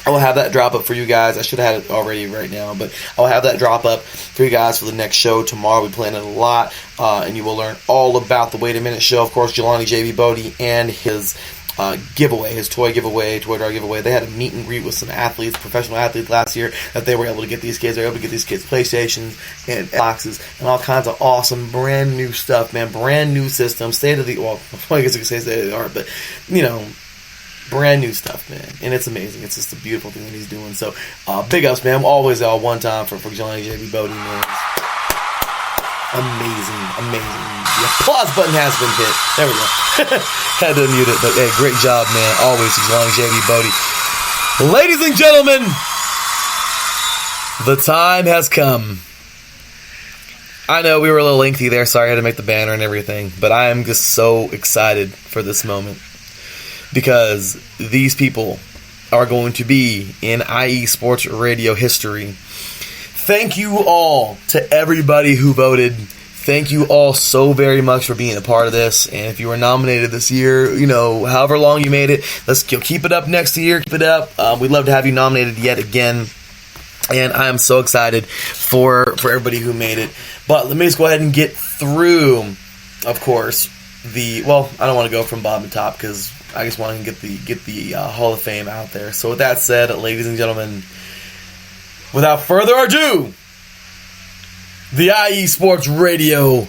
I will have that drop up for you guys. I should have had it already right now, but I'll have that drop up for you guys for the next show tomorrow. We plan it a lot, and you will learn all about the Wait a Minute Show. Of course, Jelani JB Bodie and his giveaway, his toy drive giveaway. They had a meet and greet with some athletes, professional athletes last year, that they were able to get these kids. They were able to get these kids PlayStations and boxes and all kinds of awesome brand new stuff, man. Brand new systems, I guess I could say state of the art, but brand new stuff, man. And it's amazing. It's just a beautiful thing that he's doing. So big ups, man. Always one time for Jelani JB Bodie, man. Amazing. The applause button has been hit. There we go. Had to unmute it, but hey, great job, man. Always Jelani JB Bodie. Ladies and gentlemen, the time has come. I know we were a little lengthy there. Sorry I had to make the banner and everything, but I am just so excited for this moment because these people are going to be in IE Sports Radio history. Thank you all to everybody who voted. Thank you all so very much for being a part of this. And if you were nominated this year, however long you made it, let's keep it up next year. Keep it up. We'd love to have you nominated yet again. And I am so excited for everybody who made it. But let me just go ahead and get through of course, I don't want to go from bottom to top because I just want to get the Hall of Fame out there. So with that said, ladies and gentlemen, without further ado, the IE Sports Radio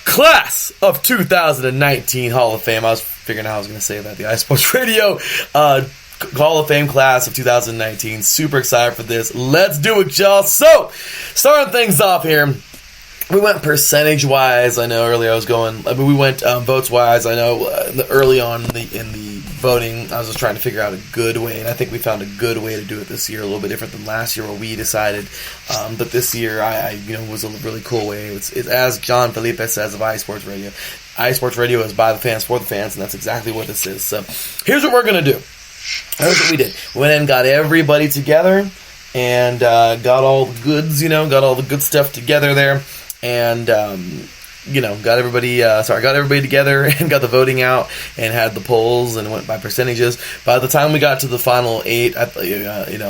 Class of 2019 Hall of Fame. I was figuring out how I was going to say that. The IE Sports Radio Hall of Fame Class of 2019. Super excited for this. Let's do it, y'all. So, starting things off here. We went percentage-wise. I know earlier we went votes-wise. I know early on in the voting, I was just trying to figure out a good way, and I think we found a good way to do it this year, a little bit different than last year where we decided. But this year, I was a really cool way. It's as John Felipe says of IE Sports Radio. IE Sports Radio is by the fans, for the fans, and that's exactly what this is. So here's what we're going to do. Here's what we did. We went and got everybody together and got all the goods, got all the good stuff together there. And, got everybody together and got the voting out and had the polls and went by percentages. By the time we got to the final 8, I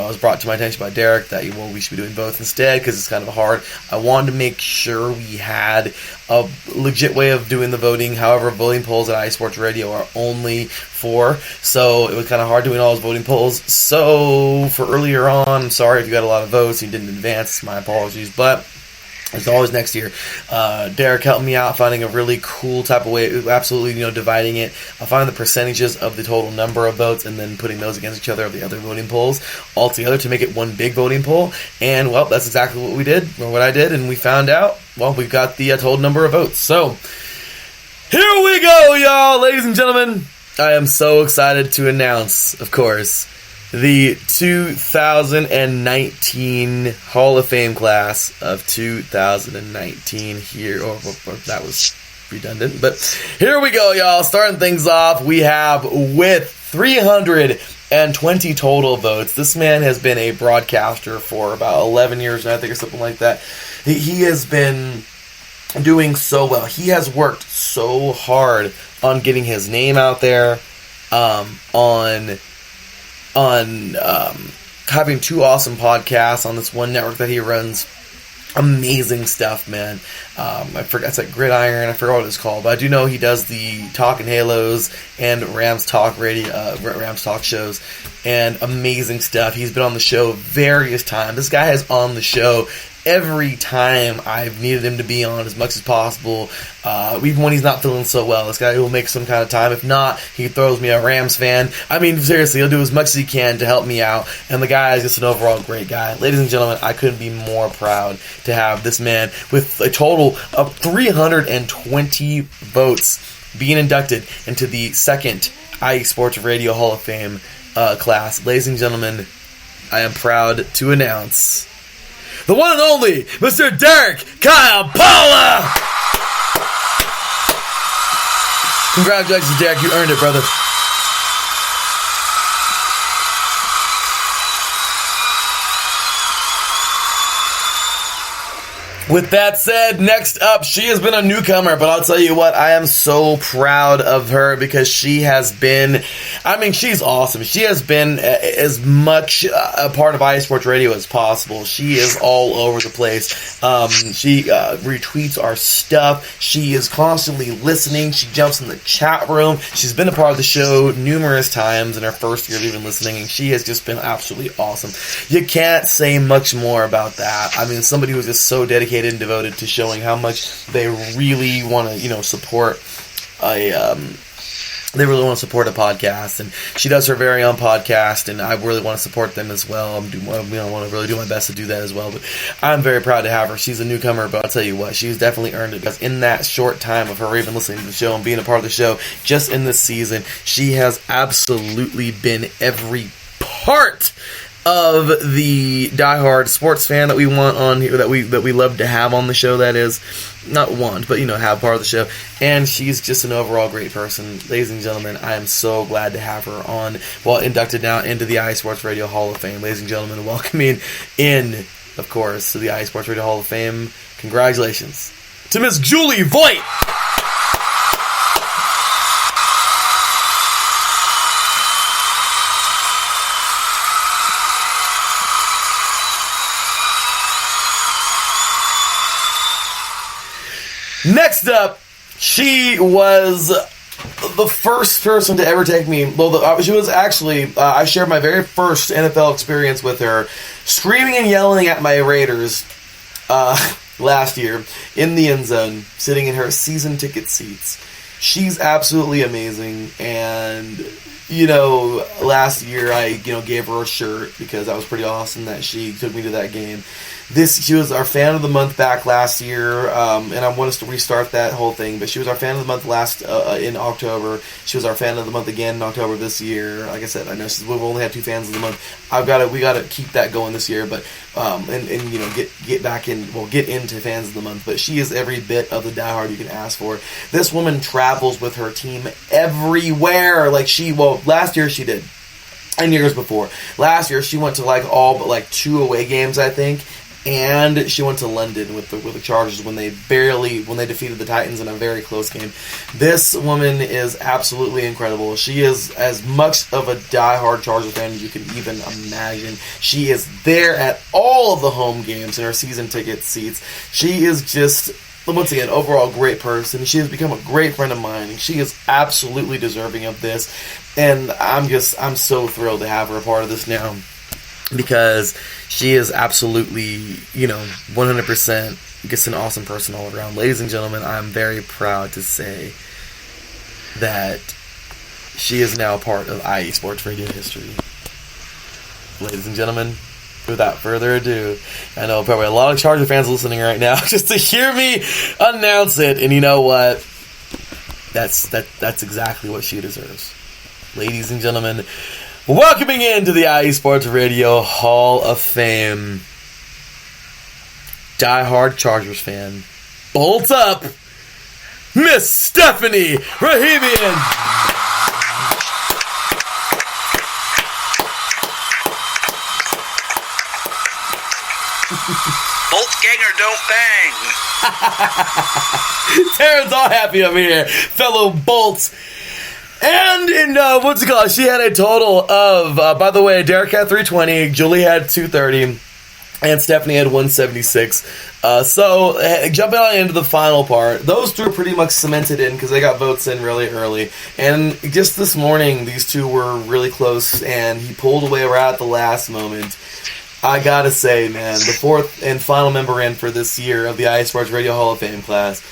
was brought to my attention by Derek that, we should be doing votes instead because it's kind of hard. I wanted to make sure we had a legit way of doing the voting. However, voting polls at IE Sports Radio are only 4, so it was kind of hard doing all those voting polls. So, for earlier on, I'm sorry if you got a lot of votes and you didn't advance. My apologies, but as always, next year, Derek helped me out finding a really cool type of way, absolutely, dividing it, finding the percentages of the total number of votes and then putting those against each other of the other voting polls all together to make it one big voting poll. And, well, that's exactly what we did, or what I did, and we found out, we've got the total number of votes. So, here we go, y'all, ladies and gentlemen. I am so excited to announce, of course, the 2019 Hall of Fame class of 2019 here. Or that was redundant. But here we go, y'all. Starting things off, we have with 320 total votes. This man has been a broadcaster for about 11 years now, I think, or something like that. He has been doing so well. He has worked so hard on getting his name out there, on having 2 awesome podcasts on this one network that he runs. Amazing stuff, man. I forgot, it's like Gridiron, I forgot what it's called, but I do know he does the Talking Halos and Rams Talk Radio, Rams Talk shows, and amazing stuff. He's been on the show various times. This guy is on the show every time I've needed him to be on as much as possible, even when he's not feeling so well. This guy will make some kind of time. If not, he throws me a Rams fan. I mean, seriously, he'll do as much as he can to help me out, and the guy is just an overall great guy. Ladies and gentlemen, I couldn't be more proud to have this man with a total of 320 votes being inducted into the second IE Sports Radio Hall of Fame class. Ladies and gentlemen, I am proud to announce the one and only Mr. Derek Kyle Paula! Congratulations, Derek. You earned it, brother. With that said, next up, she has been a newcomer, but I'll tell you what, I am so proud of her because she has been, she's awesome. She has been as much a part of IE Sports Radio as possible. She is all over the place. She retweets our stuff. She is constantly listening. She jumps in the chat room. She's been a part of the show numerous times in her first year of even listening, and she has just been absolutely awesome. You can't say much more about that. Somebody who's just so dedicated and devoted to showing how much they really want to, support a podcast, and she does her very own podcast, and I really want to support them as well. I want to really do my best to do that as well, but I'm very proud to have her. She's a newcomer, but I'll tell you what, she's definitely earned it, because in that short time of her even listening to the show and being a part of the show, just in this season, she has absolutely been every part of the diehard sports fan that we want on here, that we love to have on the show. That is, not want, but have part of the show. And she's just an overall great person. Ladies and gentlemen, I am so glad to have her on, inducted now into the IE Sports Radio Hall of Fame. Ladies and gentlemen, welcoming in, of course, to the IE Sports Radio Hall of Fame. Congratulations to Miss Julie Voigt. Next up, she was the first person to ever take me. Well, she was actually. I shared my very first NFL experience with her, screaming and yelling at my Raiders last year in the end zone, sitting in her season ticket seats. She's absolutely amazing, and last year I gave her a shirt because that was pretty awesome that she took me to that game. She was our fan of the month back last year, and I want us to restart that whole thing. But she was our fan of the month last in October. She was our fan of the month again in October this year. Like I said, I know we've only had 2 fans of the month. We got to keep that going this year, but get into fans of the month. But she is every bit of the diehard you can ask for. This woman travels with her team everywhere. Last year she did. And years before. Last year she went to all but 2 away games, I think. And she went to London with the Chargers when they defeated the Titans in a very close game. This woman is absolutely incredible. She is as much of a diehard Chargers fan as you can even imagine. She is there at all of the home games in her season ticket seats. She is just, once again, overall great person. She has become a great friend of mine, and she is absolutely deserving of this. And I'm so thrilled to have her a part of this now, because she is absolutely, 100% just an awesome person all around. Ladies and gentlemen, I'm very proud to say that she is now a part of IE Sports Radio history. Ladies and gentlemen, without further ado, I know probably a lot of Charger fans listening right now just to hear me announce it, and you know what? That's exactly what she deserves. Ladies and gentlemen, welcoming into the IE Sports Radio Hall of Fame, diehard Chargers fan, bolts up, Miss Stephanie Rahimian. Bolts gang or don't bang. Taryn's all happy over here, fellow Bolts. And what's it called? She had a total of, by the way, Derek had 320, Julie had 230, and Stephanie had 176. So jumping on into the final part, those 2 are pretty much cemented in because they got votes in really early. And just this morning, these 2 were really close, and he pulled away right at the last moment. I gotta say, man, the 4th and final member in for this year of the IE Sports Radio Hall of Fame class.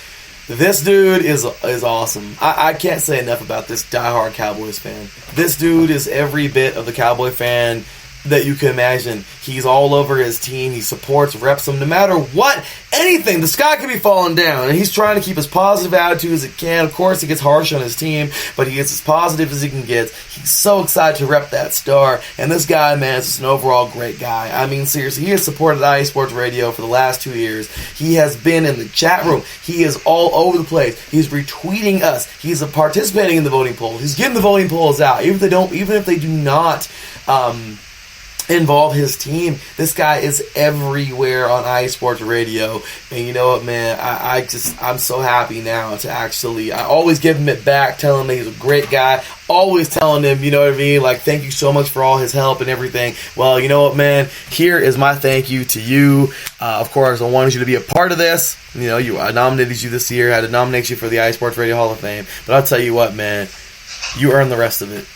This dude is awesome. I can't say enough about this diehard Cowboys fan. This dude is every bit of the Cowboy fan that you can imagine. He's all over his team. He supports, reps them, no matter what, anything. The sky could be falling down, and he's trying to keep as positive attitude as he can. Of course, he gets harsh on his team, but he gets as positive as he can get. He's so excited to rep that star, and this guy, man, is just an overall great guy. I mean, seriously, he has supported IE Sports Radio for the last 2 years. He has been in the chat room. He is all over the place. He's retweeting us. He's participating in the voting polls. He's getting the voting polls out, even if they do not involve his team. This guy is everywhere on IE Sports Radio, and you know what, man, I'm so happy now to actually, I always give him it back, telling him he's a great guy, always telling him, you know what I mean, thank you so much for all his help and everything. Well, you know what, man, here is my thank you to you. Of course, I wanted you to be a part of this. I nominated you this year. I had to nominate you for the IE Sports Radio Hall of Fame, but I'll tell you what, man, you earned the rest of it.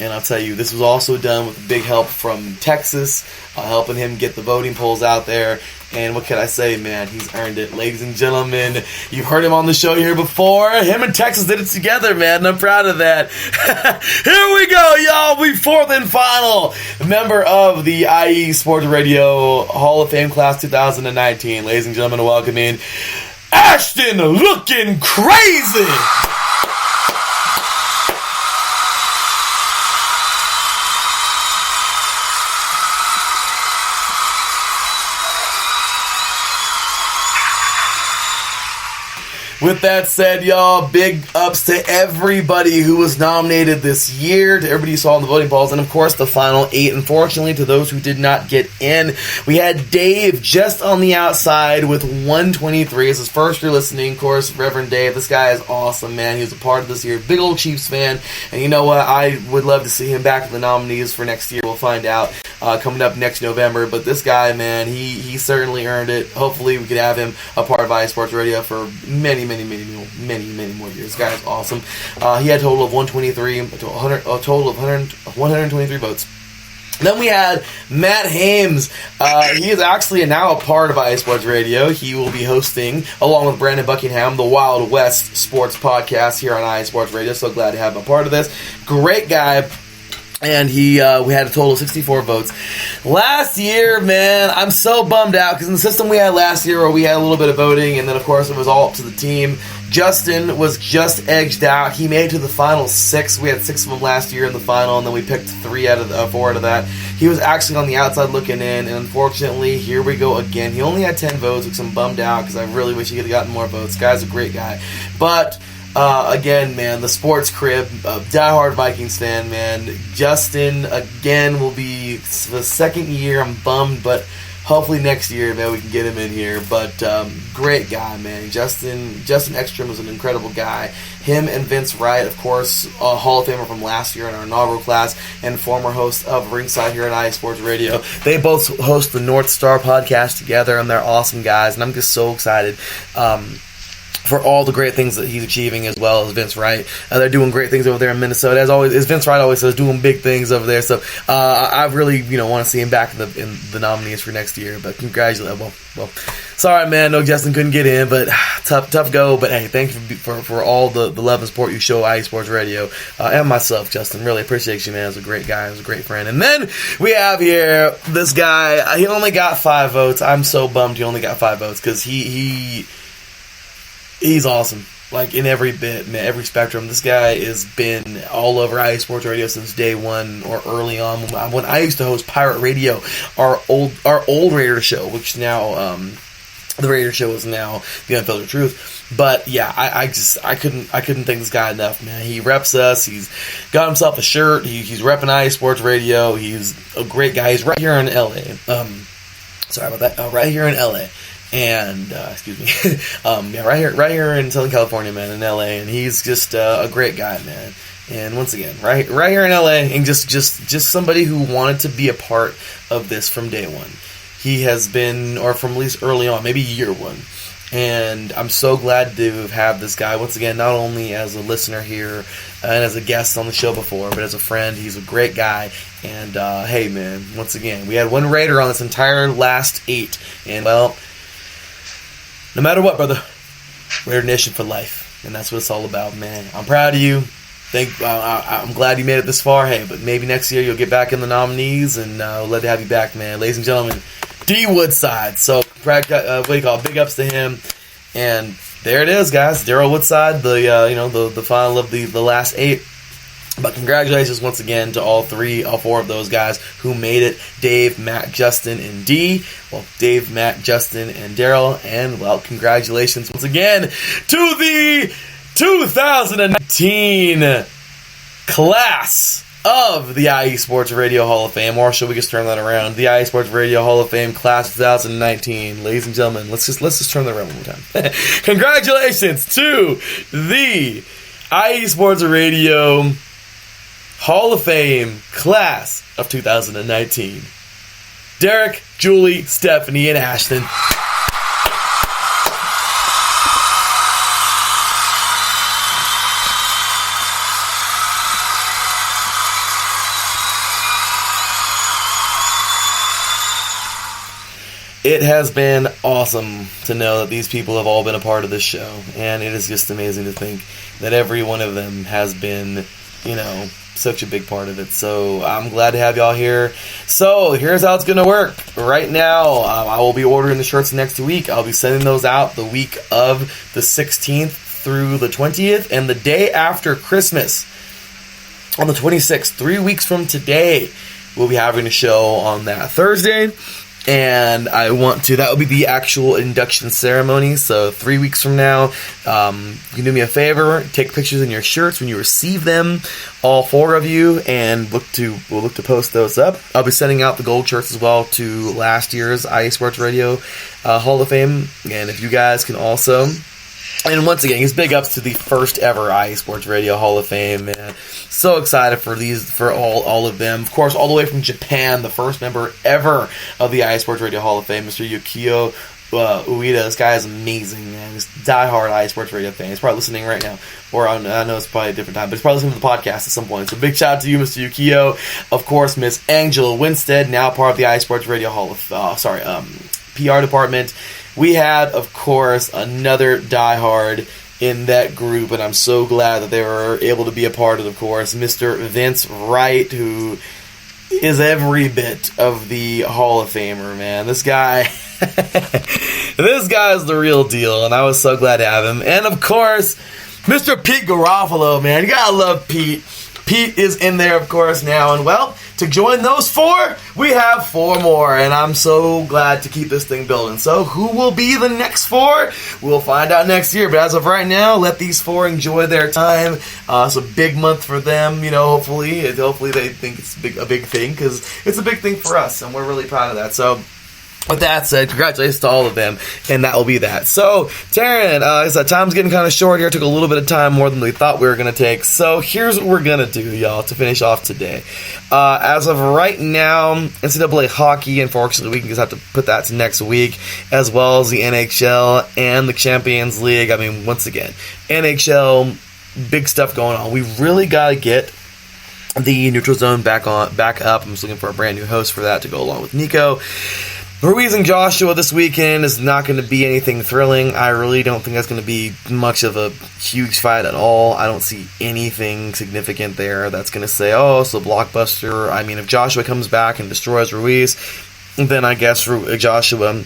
And I'll tell you, this was also done with big help from Texas, helping him get the voting polls out there. And what can I say, man? He's earned it. Ladies and gentlemen, you've heard him on the show here before. Him and Texas did it together, man, and I'm proud of that. Here we go, y'all. We 4th and final member of the IE Sports Radio Hall of Fame Class 2019. Ladies and gentlemen, welcome in Ashton looking crazy. With that said, y'all, big ups to everybody who was nominated this year, to everybody who saw in the voting polls, and of course the final 8. Unfortunately, to those who did not get in, we had Dave just on the outside with 123. It's his first year listening, of course, Reverend Dave. This guy is awesome, man. He was a part of this year. Big old Chiefs fan, and you know what? I would love to see him back in the nominees for next year. We'll find out coming up next November, but this guy, man, he certainly earned it. Hopefully we could have him a part of IE Sports Radio for many more years. This guy is awesome. He had a total of 123 votes. Then we had Matt Hames. He is actually now a part of iSports Radio. He will be hosting, along with Brandon Buckingham, the Wild West Sports Podcast here on iSports Radio. So glad to have him a part of this. Great guy. And we had a total of 64 votes. Last year, man, I'm so bummed out because in the system we had last year where we had a little bit of voting, and then, of course, it was all up to the team. Justin was just edged out. He made it to the final 6. We had 6 of them last year in the final, and then we picked 4 out of that. He was actually on the outside looking in, and unfortunately, here we go again. He only had 10 votes, which I'm bummed out because I really wish he could have gotten more votes. Guy's a great guy. But again, man, the Sports Crib, diehard Vikings fan, man. Justin, again, will be the second year. I'm bummed, but hopefully next year, man, we can get him in here. But great guy, man. Justin Ekstrom was an incredible guy. Him and Vince Wright, of course, a Hall of Famer from last year in our inaugural class, and former host of Ringside here at iSports Radio. They both host the North Star podcast together, and they're awesome guys, and I'm just so excited for all the great things that he's achieving, as well as Vince Wright. They're doing great things over there in Minnesota, as always. As Vince Wright always says, doing big things over there. So I really, want to see him back in the nominees for next year. But congratulations. Well, sorry, man. No, Justin couldn't get in, but tough go. But hey, thank you for all the love and support you show iSports Radio and myself, Justin. Really appreciate you, man. He's a great guy. He's a great friend. And then we have here this guy. He only got 5 votes. I'm so bummed he only got 5 votes because he's awesome. Like, in every bit, man, every spectrum. This guy has been all over iSports Radio since day one, or early on. When I used to host Pirate Radio, our old Raider show, which now, the Raider show is now the Unfiltered Truth. But yeah, I couldn't thank this guy enough, man. He reps us. He's got himself a shirt. He's repping iSports Radio. He's a great guy. He's right here in LA. Sorry about that. Right here in LA. And excuse me, right here in Southern California, man, in LA, and he's just a great guy, man. And once again, right here in LA, and just somebody who wanted to be a part of this from day one. He has been, or from at least early on, maybe year one. And I'm so glad to have this guy once again, not only as a listener here and as a guest on the show before, but as a friend. He's a great guy. And hey, man, once again, we had one Raider on this entire last 8, and well, no matter what, brother, Raider Nation for life, and that's what it's all about, man. I'm proud of you. I'm glad you made it this far. Hey, but maybe next year you'll get back in the nominees, and we'll love to have you back, man. Ladies and gentlemen, D. Woodside. So, big ups to him. And there it is, guys. Daryl Woodside, the final of the last 8. But congratulations once again to all 4 of those guys who made it. Dave, Matt, Justin, and D. Well, Dave, Matt, Justin, and Daryl. And, well, congratulations once again to the 2019 class of the IE Sports Radio Hall of Fame. Or should we just turn that around? The IE Sports Radio Hall of Fame class 2019. Ladies and gentlemen, let's just turn that around one more time. Congratulations to the IE Sports Radio Hall of Fame class of 2019. Derek, Julie, Stephanie, and Ashton. It has been awesome to know that these people have all been a part of this show, and it is just amazing to think that every one of them has been, such a big part of it. So I'm glad to have y'all here. So here's how it's going to work. Right now, I will be ordering the shirts next week. I'll be sending those out the week of the 16th through the 20th, and the day after Christmas, on the 26th, 3 weeks from today, we'll be having a show on that Thursday. And that will be the actual induction ceremony. So 3 weeks from now, you can do me a favor, take pictures in your shirts when you receive them, all 4 of you, and we'll look to post those up. I'll be sending out the gold shirts as well to last year's IE Sports Radio Hall of Fame. And if you guys can also, and once again, it's big ups to the first ever IE Sports Radio Hall of Fame, man. So excited for all of them. Of course, all the way from Japan, the first member ever of the IE Sports Radio Hall of Fame, Mr. Yukio Ueda. This guy is amazing, man. He's a diehard iSports Radio fan. He's probably listening right now. Or I know it's probably a different time, but he's probably listening to the podcast at some point. So big shout out to you, Mr. Yukio. Of course, Miss Angela Winstead, now part of the iSports Radio Hall of PR department. We had, of course, another diehard in that group, and I'm so glad that they were able to be a part of course, Mr. Vince Wright, who is every bit of the Hall of Famer, man. This guy... this guy is the real deal, and I was so glad to have him. And, of course, Mr. Pete Garofalo, man. You gotta love Pete. Pete is in there, of course, now. And, well, to join those 4, we have 4 more. And I'm so glad to keep this thing building. So, who will be the next 4? We'll find out next year. But as of right now, let these 4 enjoy their time. It's a big month for them, hopefully. Hopefully they think it's a big thing, because it's a big thing for us. And we're really proud of that. So, with that said, congratulations to all of them, and that will be that. So, Taryn, time's getting kind of short here. Took a little bit of time more than we thought we were going to take. So, here's what we're going to do, y'all, to finish off today. As of right now, NCAA hockey, unfortunately, we just have to put that to next week, as well as the NHL and the Champions League. I mean, once again, NHL, big stuff going on. We really got to get the Neutral Zone back up. I'm just looking for a brand new host for that to go along with Nico. Ruiz and Joshua this weekend is not going to be anything thrilling. I really don't think that's going to be much of a huge fight at all. I don't see anything significant there that's going to say, oh, it's a blockbuster. I mean, if Joshua comes back and destroys Ruiz, then I guess Joshua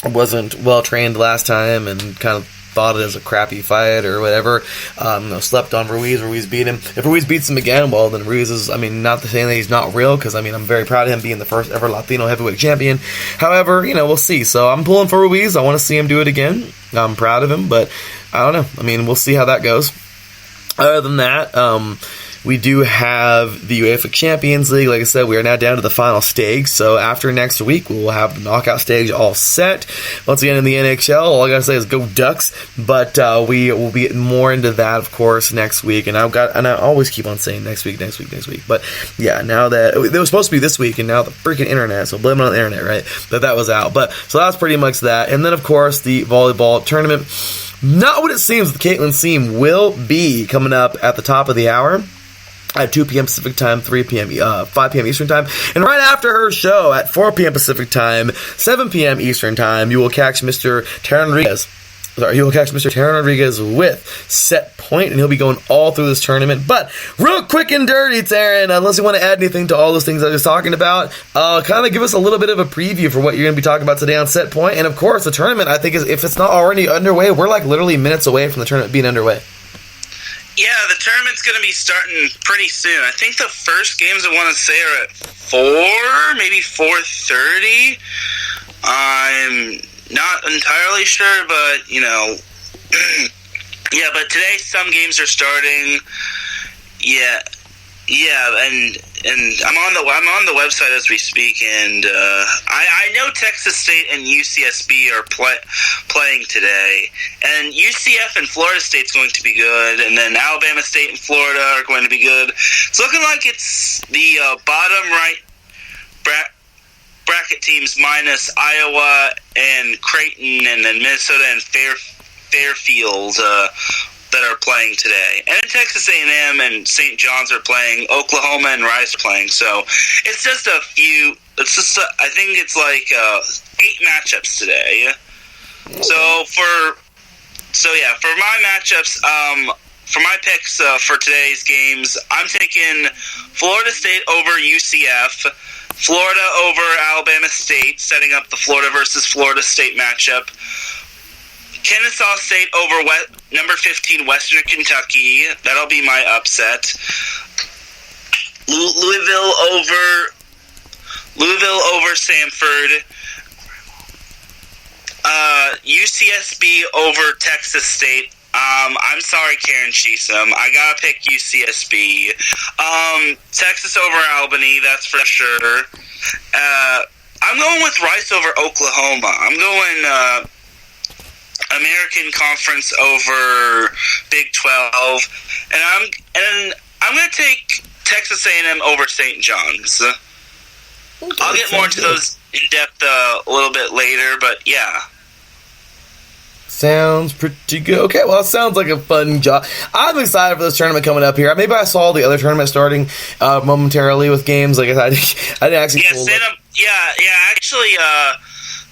wasn't well trained last time and kind of thought it as a crappy fight or whatever. Slept on Ruiz. Ruiz beat him. If Ruiz beats him again, well, then Ruiz is, not to say that he's not real, because, I'm very proud of him being the first ever Latino heavyweight champion. However, we'll see. So I'm pulling for Ruiz. I want to see him do it again. I'm proud of him, but I don't know. We'll see how that goes. Other than that, we do have the UEFA Champions League. Like I said, we are now down to the final stage. So after next week, we will have the knockout stage all set. Once again, in the NHL, all I gotta say is go Ducks. But we will be getting more into that, of course, next week. And I always keep on saying next week. But yeah, now that it was supposed to be this week, and now the freaking internet. So blame it on the internet, right? That was out. But so that's pretty much that. And then, of course, the volleyball tournament. Not what it seems the Caitlin Seam will be coming up at the top of the hour. At 2 p.m. Pacific Time, 5 p.m. Eastern Time. And right after her show at 4 p.m. Pacific Time, 7 p.m. Eastern Time, you will catch Mr. Taron Rodriguez with Set Point, and he'll be going all through this tournament. But real quick and dirty, Taryn, unless you want to add anything to all those things I was talking about, kind of give us a little bit of a preview for what you're going to be talking about today on Set Point. And of course, the tournament, I think, if it's not already underway, we're like literally minutes away from the tournament being underway. Yeah, the tournament's going to be starting pretty soon. I think the first games I want to say are at 4, maybe 4:30. I'm not entirely sure, but, yeah, but today some games are starting. Yeah, and I'm on the website as we speak, and I know Texas State and UCSB are playing today, and UCF and Florida State's going to be good, and then Alabama State and Florida are going to be good. It's looking like it's the bottom right bracket teams minus Iowa and Creighton, and then Minnesota and Fairfield that are playing today. And Texas A&M and St. John's are playing. Oklahoma and Rice are playing. So it's just a few. I think it's like 8 matchups today. So for my matchups, for my picks for today's games, I'm taking Florida State over UCF, Florida over Alabama State, setting up the Florida versus Florida State matchup. Kennesaw State over number 15 Western Kentucky. That'll be my upset. Louisville over Samford. UCSB over Texas State. I'm sorry, Karen Cheatham. I gotta pick UCSB. Texas over Albany, that's for sure. I'm going with Rice over Oklahoma. I'm going American Conference over Big 12, and I'm going to take Texas A&M over St. John's. Okay, I'll get more into those in depth a little bit later, but yeah. Sounds pretty good. Okay, well, it sounds like a fun job. I'm excited for this tournament coming up here. Maybe I saw the other tournament starting momentarily with games. Like I didn't actually. Actually,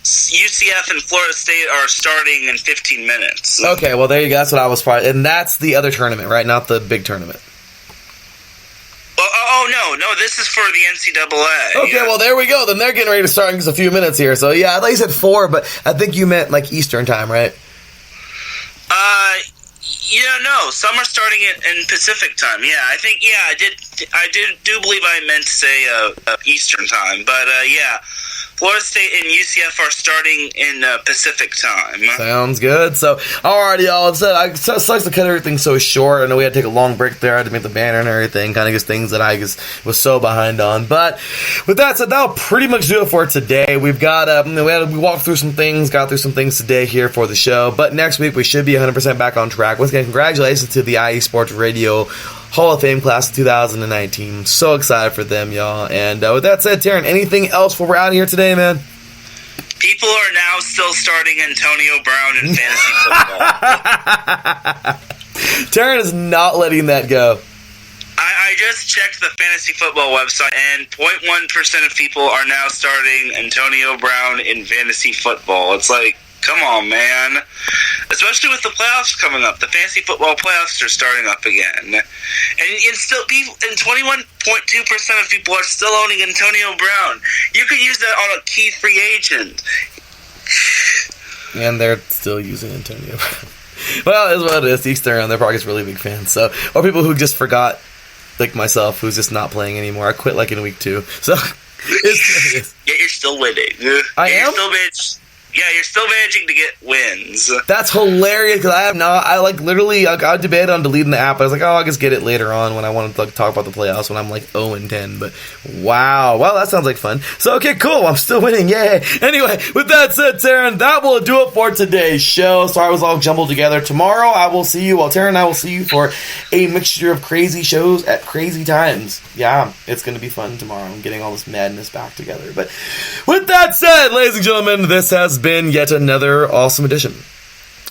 UCF and Florida State are starting in 15 minutes. Okay, well, there you go. That's what I was surprised. And that's the other tournament, right? Not the big tournament. No, this is for the NCAA. Okay, well, there we go. Then they're getting ready to start in just a few minutes here. So, yeah, I thought you said 4, but I think you meant, like, Eastern time, right? No, some are starting in Pacific time. Yeah, I think, I do believe I meant to say Eastern time. But, Florida State and UCF are starting in Pacific time. Sounds good. So, alright, y'all. It sucks to cut everything so short. I know we had to take a long break there. I had to make the banner and everything. Kind of just things that I was so behind on. But with that said, that'll pretty much do it for today. We've got we walked through some things, got through some things today here for the show. But next week we should be 100% back on track. Once again, congratulations to the IE Sports Radio Hall of Fame class of 2019. So excited for them, y'all. And with that said, Taryn, anything else before we're out of here today, man? People are now still starting Antonio Brown in fantasy football. Taryn is not letting that go. I just checked the fantasy football website, and 0.1% of people are now starting Antonio Brown in fantasy football. It's like, come on, man. Especially with the playoffs coming up. The fantasy football playoffs are starting up again. And still, people, and 21.2% of people are still owning Antonio Brown. You could use that on a key free agent. And they're still using Antonio Brown. Well, it's what it is. Eastern, they're probably just really big fans. So, or people who just forgot, like myself, who's just not playing anymore. I quit like in week 2. So, Yet you're still winning. I am? You're still managing to get wins. That's hilarious because I debated on deleting the app. I was like, I'll just get it later on when I want to talk about the playoffs when I'm like 0-10. But wow, that sounds like fun. So okay, cool. I'm still winning. Yay! Anyway, with that said, Taryn, that will do it for today's show. Sorry, it was all jumbled together. Tomorrow, I will see you. Well, Taryn and I will see you for a mixture of crazy shows at crazy times. Yeah, it's going to be fun tomorrow. I'm getting all this madness back together. But with that said, ladies and gentlemen, this has been yet another awesome edition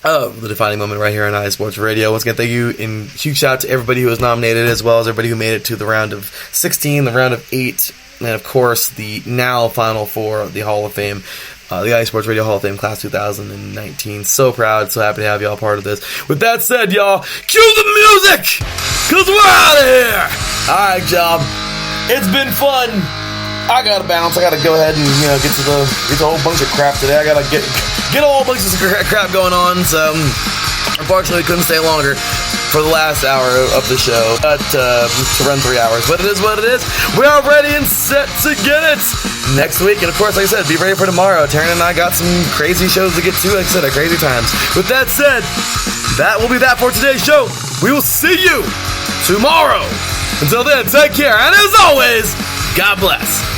of The Defining Moment right here on IE Sports Radio. Once again, thank you and huge shout out to everybody who was nominated, as well as everybody who made it to the round of 16, the round of 8, and of course the now Final Four of the Hall of Fame, the IE Sports Radio Hall of Fame Class 2019. So proud, so happy to have y'all part of this. With that said, y'all, cue the music, because we're out of here. Alright, y'all, it's been fun. I gotta bounce. I gotta go ahead and get to a whole bunch of crap today. I gotta get a whole bunch of crap going on. So unfortunately, couldn't stay longer for the last hour of the show to run 3 hours. But it is what it is. We are ready and set to get it next week. And of course, like I said, be ready for tomorrow. Taryn and I got some crazy shows to get to. Like I said, at crazy times. With that said, that will be that for today's show. We will see you tomorrow. Until then, take care. And as always, God bless.